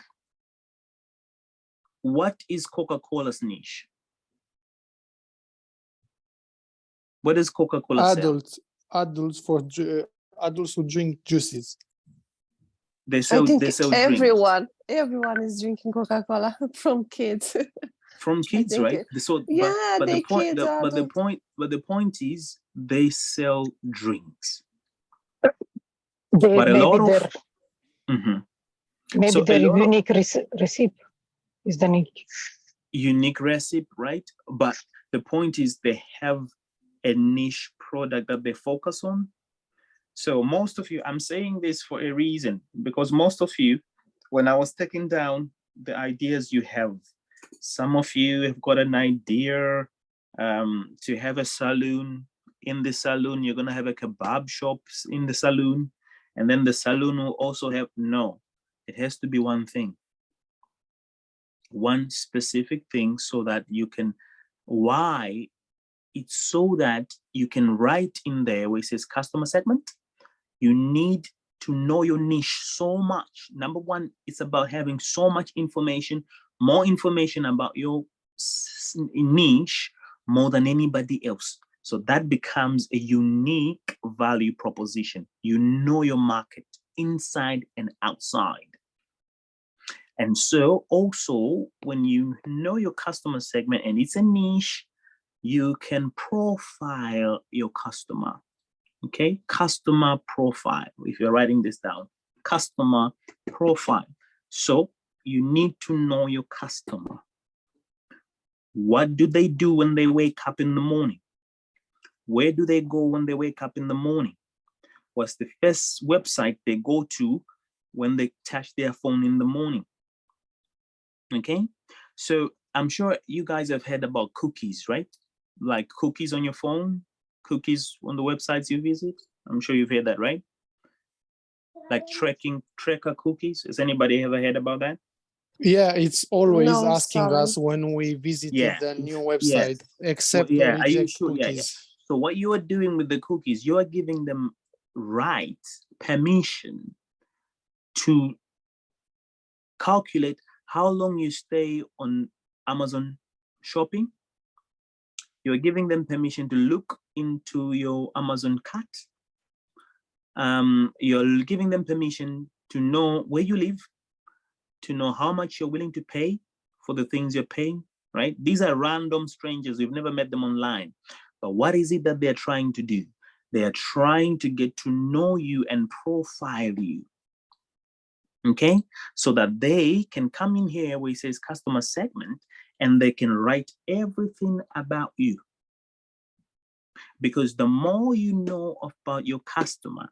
What is Coca-Cola's niche? What does Coca-Cola sell? Adults who drink juices. They sell drinks. Everyone is drinking Coca-Cola, from kids. From kids, right? So, yeah, but the point, kids but the point is, they sell drinks. Maybe their unique recipe is the unique recipe, right? But the point is, they have a niche product that they focus on. So most of you, I'm saying this for a reason, because most of you, when I was taking down the ideas you have, some of you have got an idea to have a saloon. In the saloon, you're going to have a kebab shop in the saloon. And then the saloon will also have, no, it has to be one thing. One specific thing, so that you can, why? It's so that you can write in there where it says customer segment. You need to know your niche so much. Number one, it's about having so much information, more information about your niche more than anybody else. So that becomes a unique value proposition. You know your market inside and outside. And so also, when you know your customer segment and it's a niche, you can profile your customer. Okay, customer profile. If you're writing this down, customer profile. So you need to know your customer. What do they do when they wake up in the morning? Where do they go when they wake up in the morning? What's the first website they go to when they touch their phone in the morning? Okay, so I'm sure you guys have heard about cookies, right? Like cookies on your phone, cookies on the websites you visit. I'm sure you've heard that, right? Like tracker cookies. Has anybody ever heard about that? Yeah, it's always asking us when we visited the new website, accept or reject cookies. So what you are doing with the cookies, you are giving them permission to calculate how long you stay on Amazon shopping. You're giving them permission to look into your Amazon cart. You're giving them permission to know where you live, to know how much you're willing to pay for the things you're paying, right? These are random strangers. You've never met them online. But what is it that they're trying to do? They are trying to get to know you and profile you. Okay, so that they can come in here where it says customer segment and they can write everything about you. Because the more you know about your customer,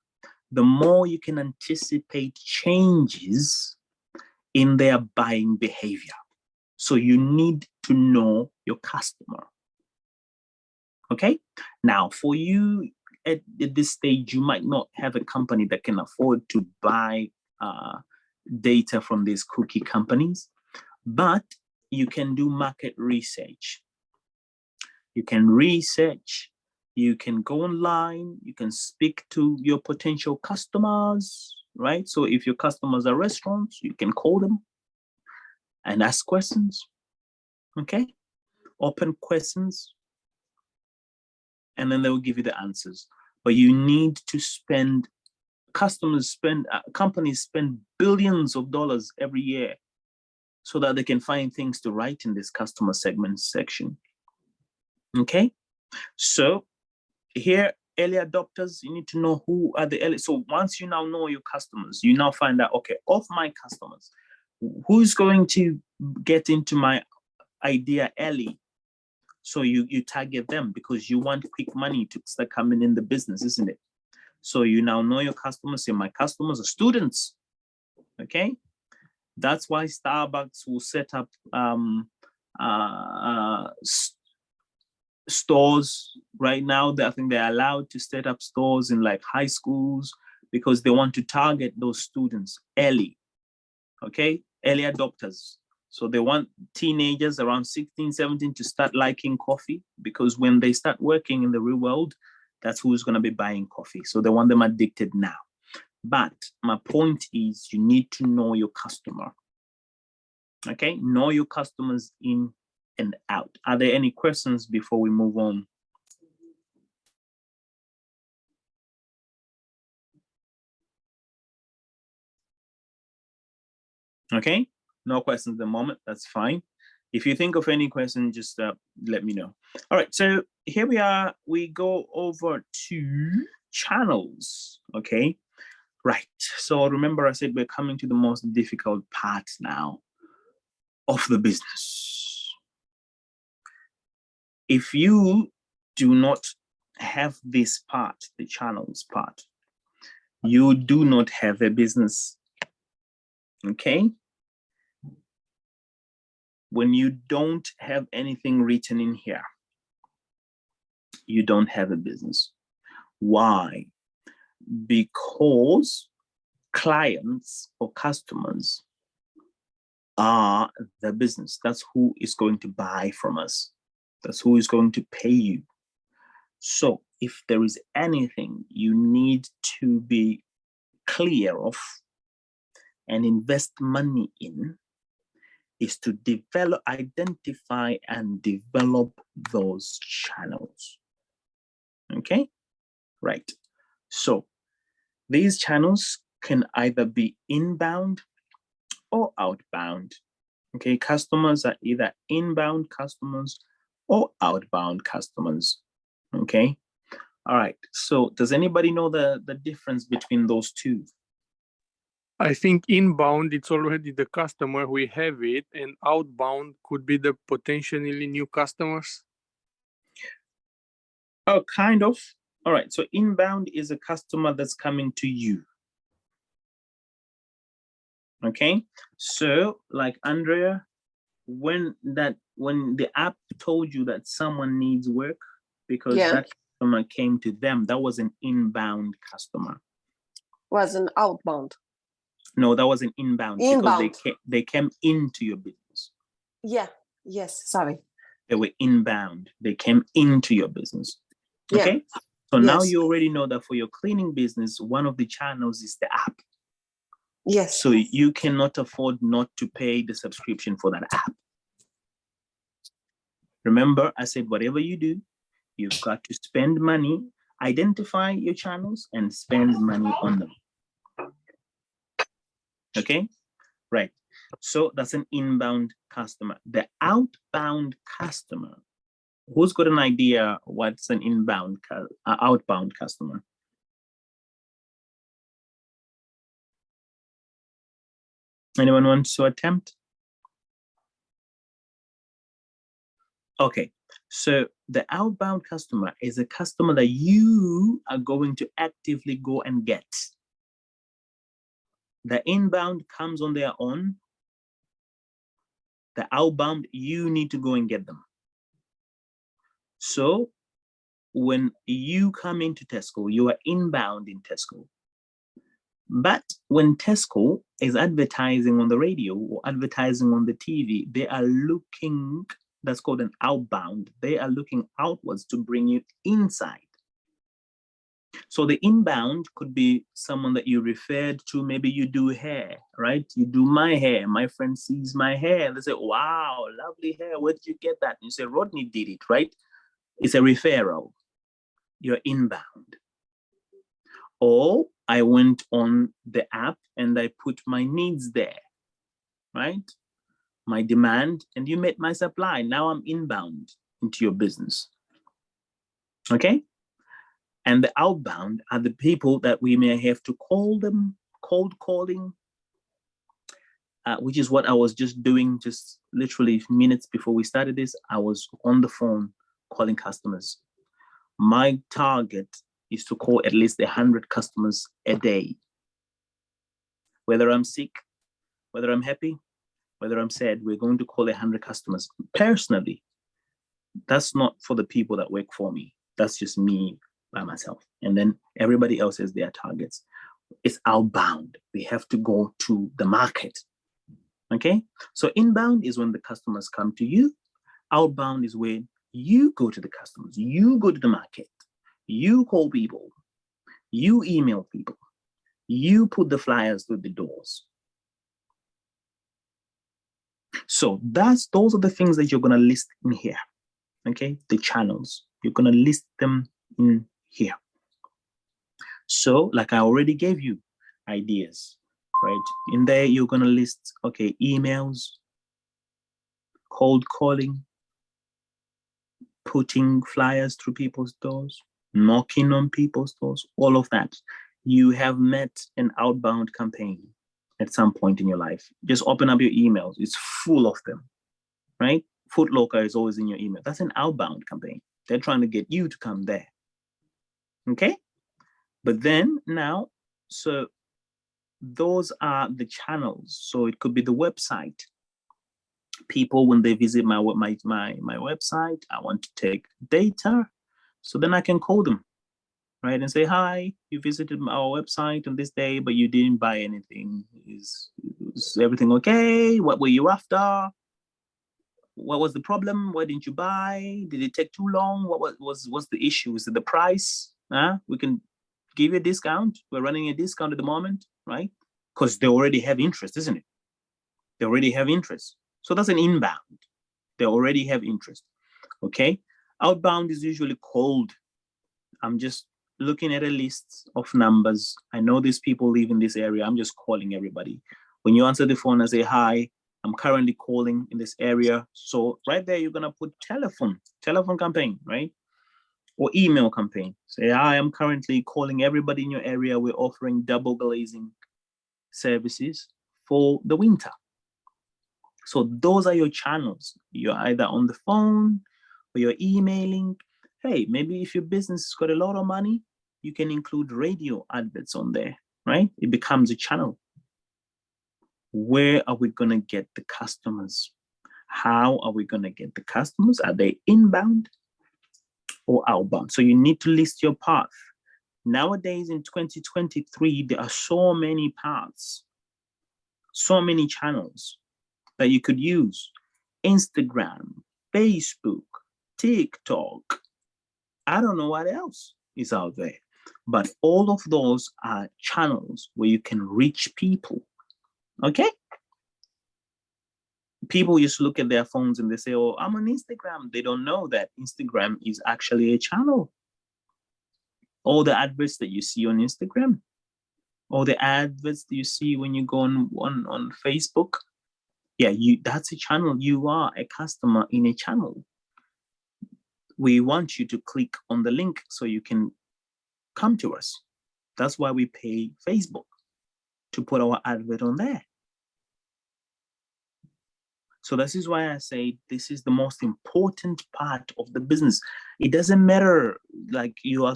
the more you can anticipate changes in their buying behavior. So you need to know your customer. Okay, now for you at this stage, you might not have a company that can afford to buy data from these cookie companies, but you can do market research. You can research, you can go online, you can speak to your potential customers, right? So if your customers are restaurants, you can call them and ask questions, okay? Open questions, and then they will give you the answers. But you need to spend, companies spend billions of dollars every year so that they can find things to write in this customer segment section. Okay, so here, early adopters, you need to know who are the early. So once you now know your customers, you now find out, okay, of my customers, who's going to get into my idea early? So you target them because you want quick money to start coming in the business, isn't it? So you now know your customers. Say, my customers are students, okay? That's why Starbucks will set up stores right now. I think they're allowed to set up stores in like high schools because they want to target those students early, okay? Early adopters. So they want teenagers around 16, 17 to start liking coffee, because when they start working in the real world, that's who's going to be buying coffee. So they want them addicted now. But my point is, you need to know your customer. Okay, know your customers in and out. Are there any questions before we move on? Okay, no questions at the moment, that's fine. If you think of any question, just let me know. All right, so here we are, we go over to channels, okay? Right, so remember I said we're coming to the most difficult part now of the business. If you do not have this part, the channels part, you do not have a business, okay? When you don't have anything written in here, you don't have a business. Why? Because clients or customers are the business. That's who is going to buy from us. That's who is going to pay you. So if there is anything you need to be clear of and invest money in, is to develop, identify and develop those channels. Okay, right. So these channels can either be inbound or outbound. Okay, customers are either inbound customers or outbound customers. Okay, all right. So does anybody know the difference between those two? I think inbound, it's already the customer, we have it, and outbound could be the potentially new customers. Oh, kind of. All right, so inbound is a customer that's coming to you. Okay, so like Andrea, when the app told you that someone needs work because that customer came to them, that was an inbound customer. Was an outbound. No, that was an inbound. Because they came into your business. Yeah, yes, sorry. They were inbound. They came into your business. Okay, so now you already know that for your cleaning business, one of the channels is the app. Yes. So you cannot afford not to pay the subscription for that app. Remember, I said, whatever you do, you've got to spend money, identify your channels and spend money on them. Okay, right. So that's an inbound customer. The outbound customer, who's got an idea what's an outbound customer? Anyone wants to attempt? Okay, so the outbound customer is a customer that you are going to actively go and get. The inbound comes on their own. The outbound, you need to go and get them. So when you come into Tesco, you are inbound in Tesco. But when Tesco is advertising on the radio or advertising on the TV, they are looking, that's called an outbound. They are looking outwards to bring you inside. So the inbound could be someone that you referred to. Maybe you do hair, right? You do my hair. My friend sees my hair. They say, wow, lovely hair. Where did you get that? And you say, Rodney did it, right? It's a referral. You're inbound. Or I went on the app and I put my needs there, right? My demand, and you met my supply. Now I'm inbound into your business. Okay? And the outbound are the people that we may have to call them, cold calling, which is what I was just doing just literally minutes before we started this. I was on the phone calling customers. My target is to call at least 100 customers a day. Whether I'm sick, whether I'm happy, whether I'm sad, we're going to call 100 customers. Personally, that's not for the people that work for me. That's just me by myself. And then everybody else has their targets. It's outbound. We have to go to the market. Okay? So inbound is when the customers come to you. Outbound is when you go to the customers. You go to the market. You call people. You email people. You put the flyers through the doors. So those are the things that you're going to list in here. Okay? The channels. You're going to list them in here. So like I already gave you ideas, right? In there, you're going to list, okay, emails, cold calling, putting flyers through people's doors, knocking on people's doors, all of that. You have met an outbound campaign at some point in your life. Just open up your emails. It's full of them, right? Foot Locker is always in your email. That's an outbound campaign. They're trying to get you to come there. Okay? But then now, so those are the channels. So it could be the website. People, when they visit my website, I want to take data. So then I can call them, right? And say, hi, you visited our website on this day, but you didn't buy anything. Is everything okay? What were you after? What was the problem? Why didn't you buy? Did it take too long? What's the issue? Is it the price? We can give you a discount. We're running a discount at the moment, right? Because they already have interest, isn't it? They already have interest. So that's an inbound. They already have interest, okay? Outbound is usually cold. I'm just looking at a list of numbers. I know these people live in this area. I'm just calling everybody. When you answer the phone and say, hi, I'm currently calling in this area. So right there, you're gonna put telephone campaign, right? Or email campaign. Say, hi, I'm currently calling everybody in your area. We're offering double glazing services for the winter. So those are your channels. You're either on the phone or you're emailing. Hey, maybe if your business has got a lot of money, you can include radio adverts on there, right? It becomes a channel. Where are we going to get the customers? How are we going to get the customers? Are they inbound or outbound? So you need to list your path. Nowadays in 2023, there are so many paths, so many channels that you could use. Instagram, Facebook, TikTok. I don't know what else is out there, but all of those are channels where you can reach people. Okay? People just look at their phones and they say, oh, I'm on Instagram. They don't know that Instagram is actually a channel. All the adverts that you see on Instagram, all the adverts that you see when you go on Facebook, yeah, that's a channel. You are a customer in a channel. We want you to click on the link so you can come to us. That's why we pay Facebook to put our advert on there. So this is why I say this is the most important part of the business. It doesn't matter, like you're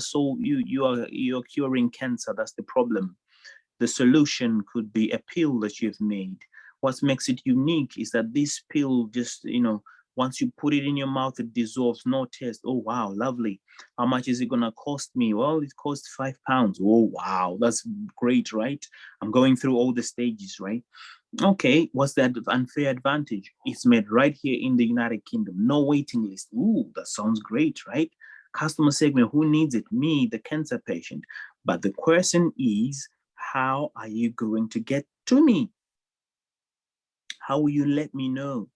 curing cancer. That's the problem. The solution could be a pill that you've made. What makes it unique is that this pill just, Once you put it in your mouth, it dissolves, no taste. Oh, wow, lovely. How much is it gonna cost me? Well, it costs £5. Oh, wow, that's great, right? I'm going through all the stages, right? Okay, what's that unfair advantage? It's made right here in the United Kingdom. No waiting list. Ooh, that sounds great, right? Customer segment, who needs it? Me, the cancer patient. But the question is, how are you going to get to me? How will you let me know?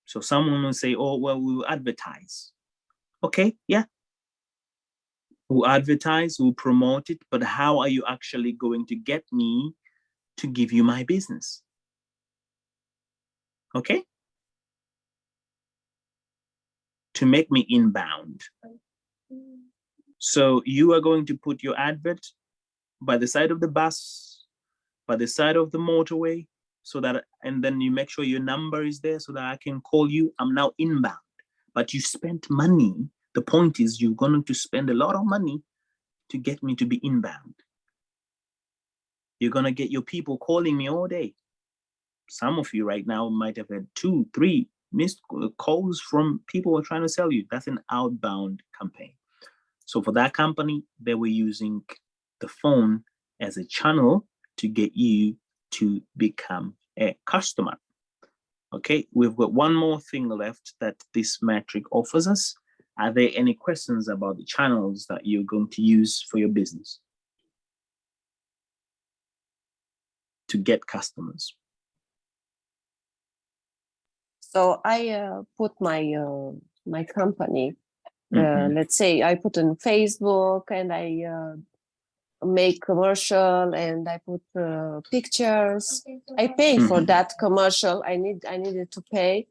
So someone will say, oh, well, we will advertise. Okay, yeah. We'll advertise, we'll promote it, but how are you actually going to get me to give you my business? Okay? To make me inbound. So you are going to put your advert by the side of the bus, by the side of the motorway, so that, and then you make sure your number is there so that I can call you. I'm now inbound, but you spent money. The point is you're going to spend a lot of money to get me to be inbound. You're going to get your people calling me all day. Some of you right now might have had 2, 3 missed calls from people who are trying to sell you. That's an outbound campaign. So for that company, they were using the phone as a channel to get you to become a customer. Okay, we've got one more thing left that this metric offers us. Are there any questions about the channels that you're going to use for your business to get customers? So I put my my company, let's say I put on Facebook, and I make commercial, and I put pictures. I pay for that commercial. I needed to pay.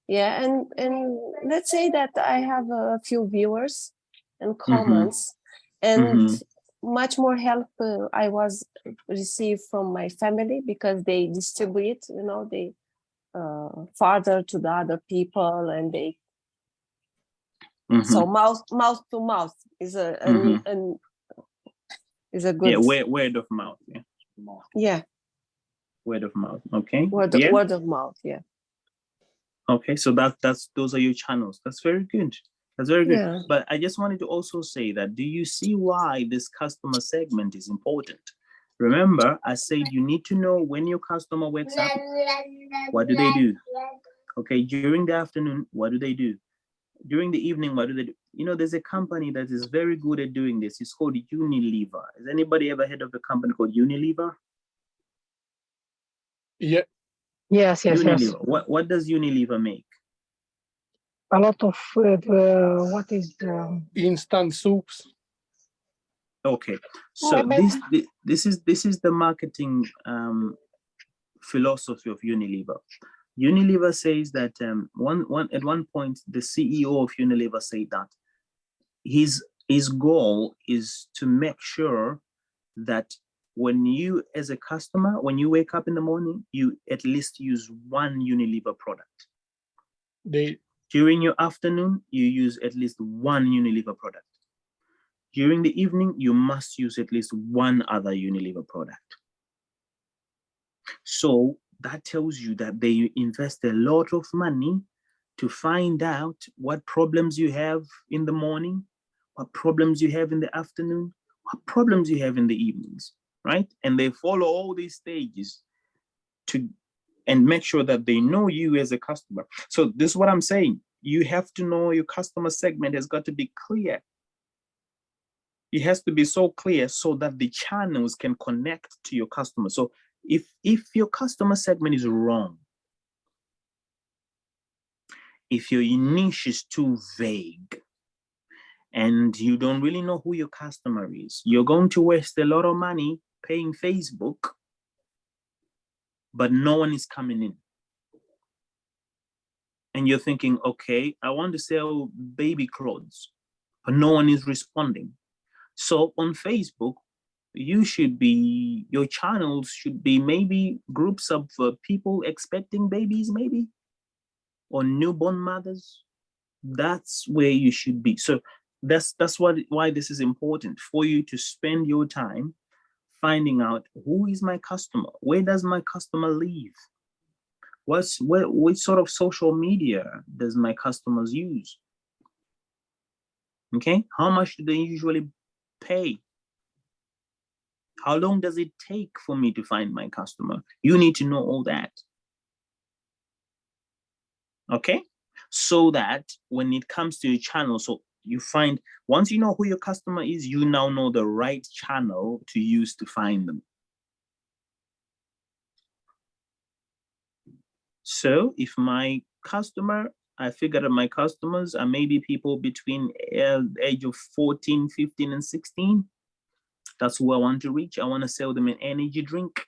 Yeah, and let's say that I have a few viewers and comments, and much more help I was received from my family, because they distribute, you know, they farther to the other people, and they so mouth to mouth is a is a good, yeah, word of mouth. Yeah, word of mouth. Okay, word of mouth. Yeah. Okay, so those are your channels. That's very good. That's very good. Yeah. But I just wanted to also say that, do you see why this customer segment is important? Remember, I said you need to know when your customer wakes up, what do they do? Okay, during the afternoon, what do they do? During the evening, what do they do? You know, there's a company that is very good at doing this. It's called Unilever. Has anybody ever heard of a company called Unilever? Yeah. Yes. Unilever. What does Unilever make? A lot of what is instant soups. Okay, so this is the marketing philosophy of Unilever. Unilever says that at one point the CEO of Unilever said that his goal is to make sure that when you, as a customer, when you wake up in the morning, you at least use one Unilever product. During your afternoon, you use at least one Unilever product. During the evening, you must use at least one other Unilever product. So that tells you that they invest a lot of money to find out what problems you have in the morning, what problems you have in the afternoon, what problems you have in the evenings, right? And they follow all these stages and make sure that they know you as a customer. So this is what I'm saying. You have to know your customer segment has got to be clear. It has to be so clear so that the channels can connect to your customer. So if your customer segment is wrong, if your niche is too vague, and you don't really know who your customer is, you're going to waste a lot of money paying Facebook, but no one is coming in. And you're thinking, okay, I want to sell baby clothes, but no one is responding. So on Facebook, your channels should be maybe groups of people expecting babies, maybe, or newborn mothers. That's where you should be. So that's why this is important, for you to spend your time finding out, who is my customer? Where does my customer live? Which sort of social media does my customers use? Okay, how much do they usually pay? How long does it take for me to find my customer? You need to know all that. Okay, so that when it comes to your channel, so you find, once you know who your customer is, you now know the right channel to use to find them. So if my customer, I figured out my customers are maybe people between the age of 14, 15, and 16. That's who I want to reach. I want to sell them an energy drink.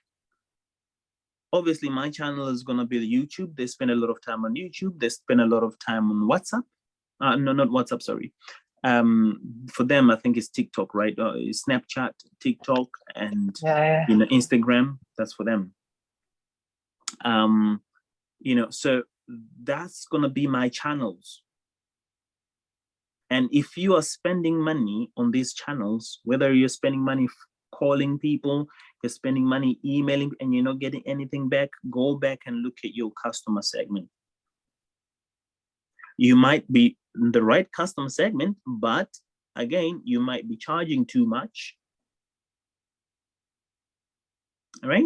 Obviously, my channel is going to be the YouTube. They spend a lot of time on YouTube. They spend a lot of time on WhatsApp. No, not WhatsApp, sorry. For them, I think it's TikTok, right? Snapchat, TikTok, and you know, Instagram. That's for them. You know, so that's going to be my channels. And if you are spending money on these channels, whether you're spending money calling people, you're spending money emailing, and you're not getting anything back, go back and look at your customer segment. You might be in the right customer segment, but again, you might be charging too much. All right?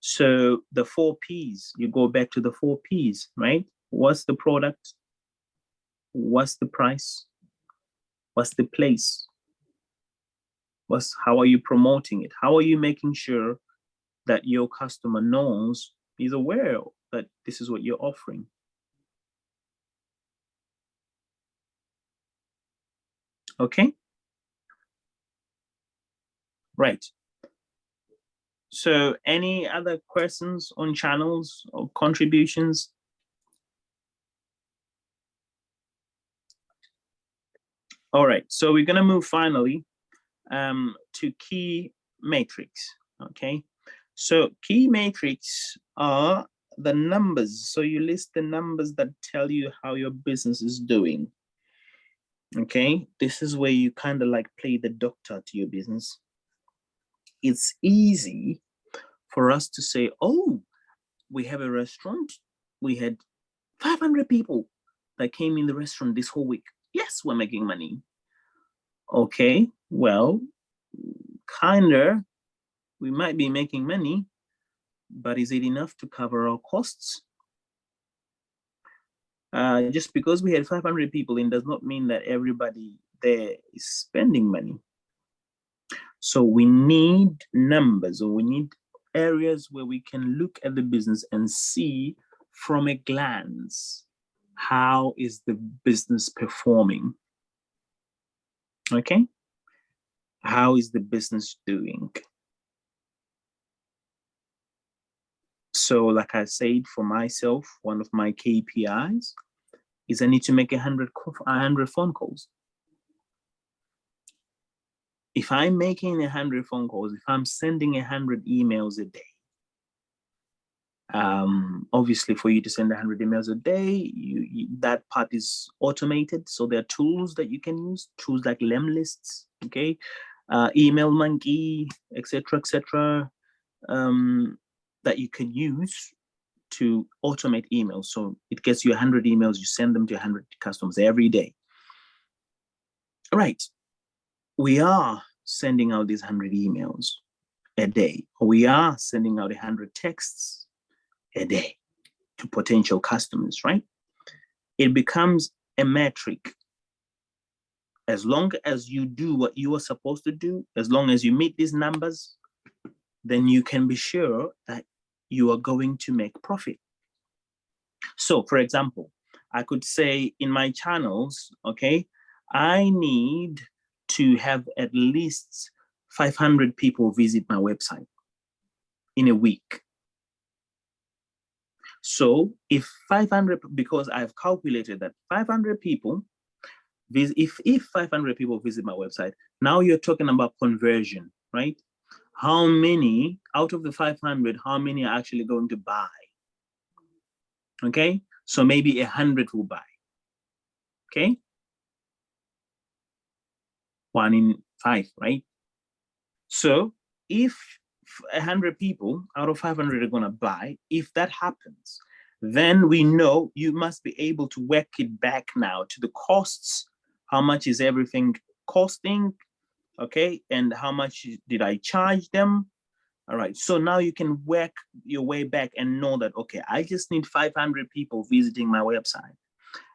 So the 4 Ps, you go back to the 4 Ps, right? What's the product? What's the price? What's the place? How are you promoting it? How are you making sure that your customer knows, is aware that this is what you're offering? Okay? Right. So any other questions on channels or contributions? All right, so we're gonna move finally to key matrix, okay? So key matrix are the numbers. So you list the numbers that tell you how your business is doing, okay? This is where you kind of like play the doctor to your business. It's easy for us to say, oh, we have a restaurant. We had 500 people that came in the restaurant this whole week. Yes, we're making money. Okay, well, kinda, we might be making money, but is it enough to cover our costs? Just because we had 500 people in does not mean that everybody there is spending money. So we need numbers, or we need areas where we can look at the business and see from a glance, how is the business performing? Okay, how is the business doing? So like I said, for myself, one of my KPIs is I need to make 100 phone calls. If I'm making 100 phone calls, if I'm sending 100 emails a day, obviously for you to send 100 emails a day, that part is automated. So there are tools that you can use, tools like Lists, okay, Email Monkey, etc., that you can use to automate emails. So it gets you 100 emails, you send them to 100 customers every day. All right, we are sending out these 100 emails a day, or we are sending out 100 texts a day to potential customers, right? It becomes a metric. As long as you do what you are supposed to do, as long as you meet these numbers, then you can be sure that you are going to make profit. So for example, I could say in my channels, okay, I need to have at least 500 people visit my website in a week. So if 500, because I've calculated that 500 people, if 500 people visit my website, now you're talking about conversion, right? How many out of the 500, how many are actually going to buy? Okay, so maybe 100 will buy, okay? 1 in 5, right? So if 100 people out of 500 are going to buy, if that happens, then we know you must be able to work it back now to the costs. How much is everything costing? Okay, and how much did I charge them? All right, so now you can work your way back and know that, okay, I just need 500 people visiting my website,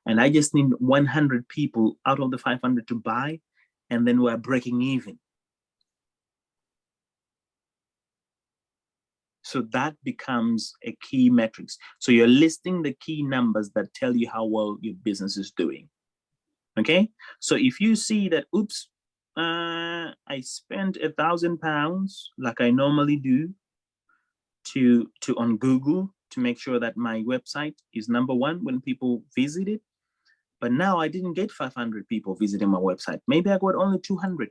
and I just need 100 people out of the 500 to buy, and then we're breaking even. So that becomes a key metrics. So you're listing the key numbers that tell you how well your business is doing. Okay, so if you see that, oops, I spent £1,000 like I normally do on Google to make sure that my website is #1 when people visit it, but now I didn't get 500 people visiting my website. Maybe I got only 200.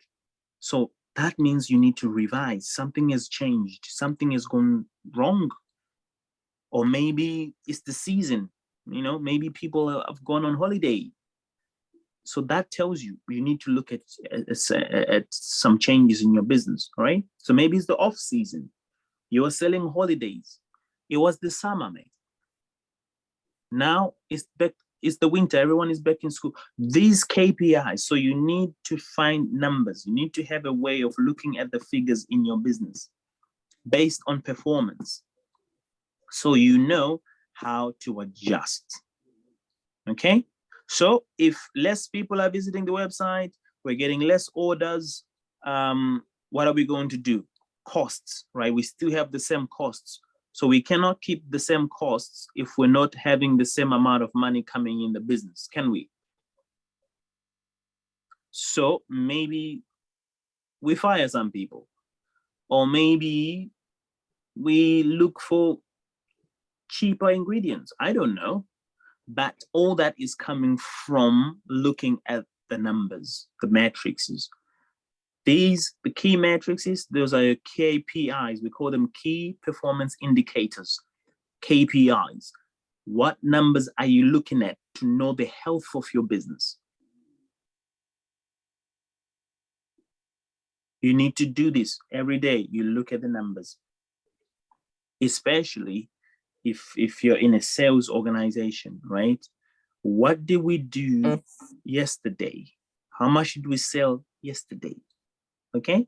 So that means you need to revise. Something has changed. Something has gone wrong. Or maybe it's the season. You know, maybe people have gone on holiday. So that tells you need to look at some changes in your business, all right? So maybe it's the off season. You are selling holidays. It was the summer, mate. Now it's back. It's the winter. Everyone is back in school. These KPIs. So you need to find numbers. You need to have a way of looking at the figures in your business based on performance, so you know how to adjust. Okay. So if less people are visiting the website, we're getting less orders, what are we going to do? Costs, right? We still have the same costs. So we cannot keep the same costs if we're not having the same amount of money coming in the business, can we? So maybe we fire some people, or maybe we look for cheaper ingredients. I don't know. But all that is coming from looking at the numbers, the matrices. The key matrices, those are your KPIs. We call them key performance indicators, KPIs. What numbers are you looking at to know the health of your business? You need to do this every day. You look at the numbers, especially if you're in a sales organization, right? What did we do yesterday? How much did we sell yesterday? Okay.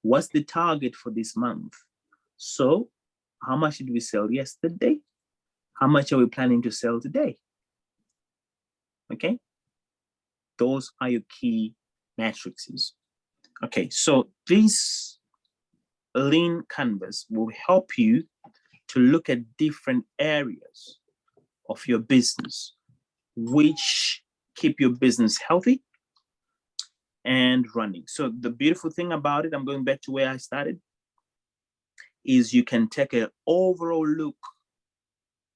What's the target for this month? So how much did we sell yesterday? How much are we planning to sell today? Okay. Those are your key matrices. Okay. So this lean canvas will help you to look at different areas of your business, which keep your business healthy and running. So the beautiful thing about it, I'm going back to where I started, is you can take an overall look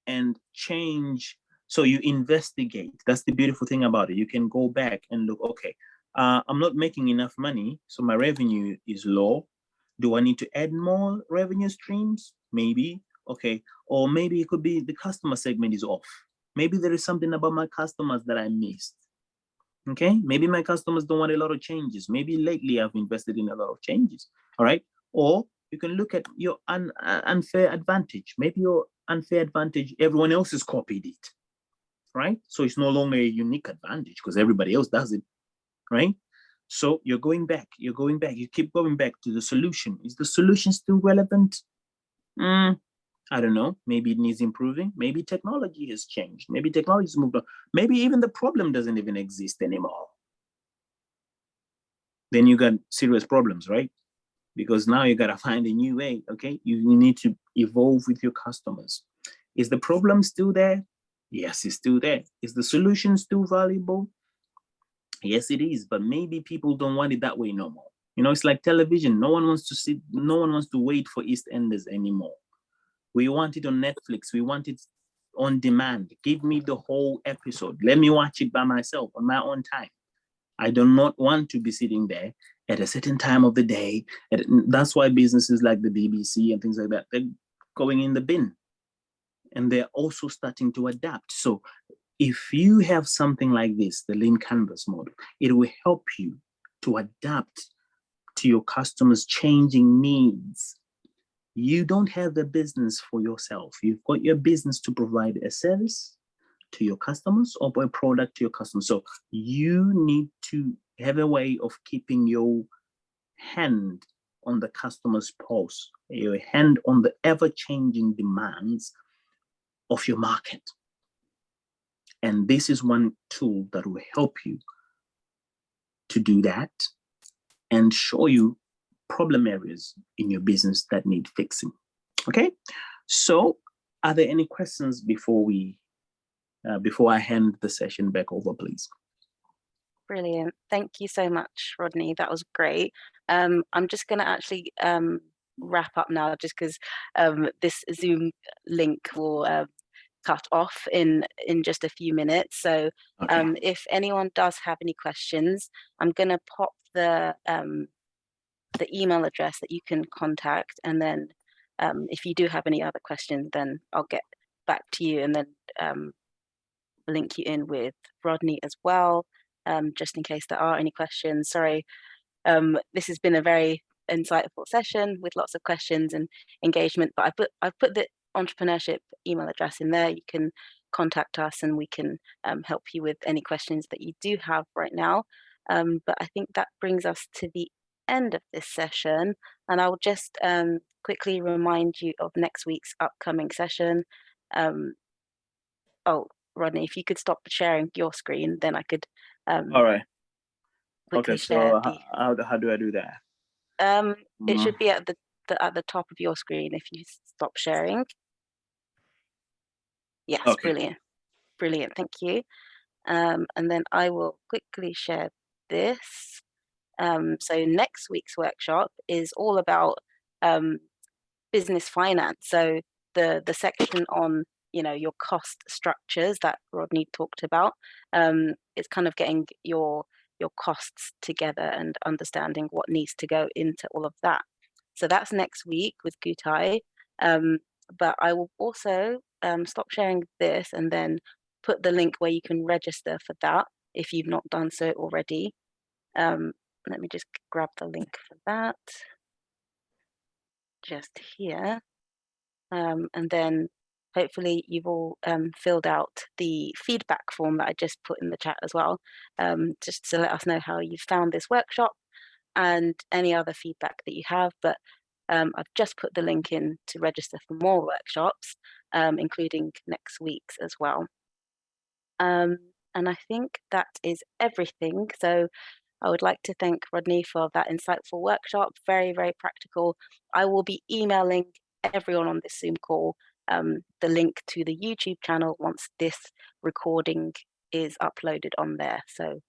and change. So you investigate. That's the beautiful thing about it. You can go back and look, okay, I'm not making enough money, so my revenue is low. Do I need to add more revenue streams? Maybe. Okay. Or maybe it could be the customer segment is off. Maybe there is something about my customers that I missed. Okay. Maybe my customers don't want a lot of changes. Maybe lately I've invested in a lot of changes. All right. Or you can look at your unfair advantage. Maybe your unfair advantage, everyone else has copied it. Right. So it's no longer a unique advantage because everybody else does it. Right. So you're going back, you keep going back to the solution. Is the solution still relevant? I don't know. Maybe it needs improving. Maybe technology has changed. Maybe technology has moved on. Maybe even the problem doesn't even exist anymore. Then you got serious problems, right? Because now you got to find a new way, okay? You need to evolve with your customers. Is the problem still there? Yes, it's still there. Is the solution still valuable? Yes, it is, but maybe people don't want it that way no more. You know, it's like television. No one wants to wait for EastEnders anymore. We want it on Netflix. We want it on demand. Give me the whole episode. Let me watch it by myself on my own time. I do not want to be sitting there at a certain time of the day. That's why businesses like the BBC and things like that, they're going in the bin. And they're also starting to adapt. So if you have something like this, the lean canvas model, it will help you to adapt to your customers' changing needs. You don't have a business for yourself. You've got your business to provide a service to your customers or a product to your customers. So you need to have a way of keeping your hand on the customer's pulse, your hand on the ever-changing demands of your market. And this is one tool that will help you to do that and show you problem areas in your business that need fixing. Okay, so are there any questions before I hand the session back over, please? Brilliant. Thank you so much, Rodney. That was great. I'm just going to actually wrap up now, just because this Zoom link will cut off in just a few minutes. So okay. If anyone does have any questions, I'm going to pop the email address that you can contact, and then if you do have any other questions, then I'll get back to you and then link you in with Rodney as well, just in case there are any questions. Sorry, this has been a very insightful session with lots of questions and engagement, but I've put the Entrepreneurship email address in there. You can contact us and we can help you with any questions that you do have right now. But I think that brings us to the end of this session, and I'll just quickly remind you of next week's upcoming session. Oh, Rodney, if you could stop sharing your screen, then I could all right. Okay, so how do I do that? It should be at the top of your screen if you stop sharing. Yes, okay. Brilliant, thank you. And then I will quickly share this. So next week's workshop is all about business finance. So the section on your cost structures that Rodney talked about, it's kind of getting your costs together and understanding what needs to go into all of that. So that's next week with Gutai. But I will also stop sharing this and then put the link where you can register for that if you've not done so already. Let me just grab the link for that. Just here. And then hopefully you've all filled out the feedback form that I just put in the chat as well, just to let us know how you found this workshop and any other feedback that you have. But I've just put the link in to register for more workshops, including next week's as well. And I think that is everything. So I would like to thank Rodney for that insightful workshop, very, very practical. I will be emailing everyone on this Zoom call the link to the YouTube channel once this recording is uploaded on there. So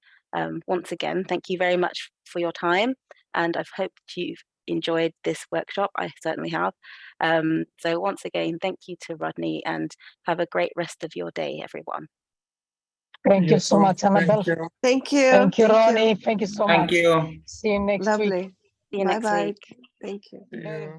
once again, thank you very much for your time, and I've hoped you've enjoyed this workshop. I certainly have. So once again, thank you to Rodney, and have a great rest of your day, everyone. Thank you so much, Annabelle. Thank you. Thank you, Ronnie. Thank you so much. Thank you. See you next week. Lovely. See you next week. Thank you.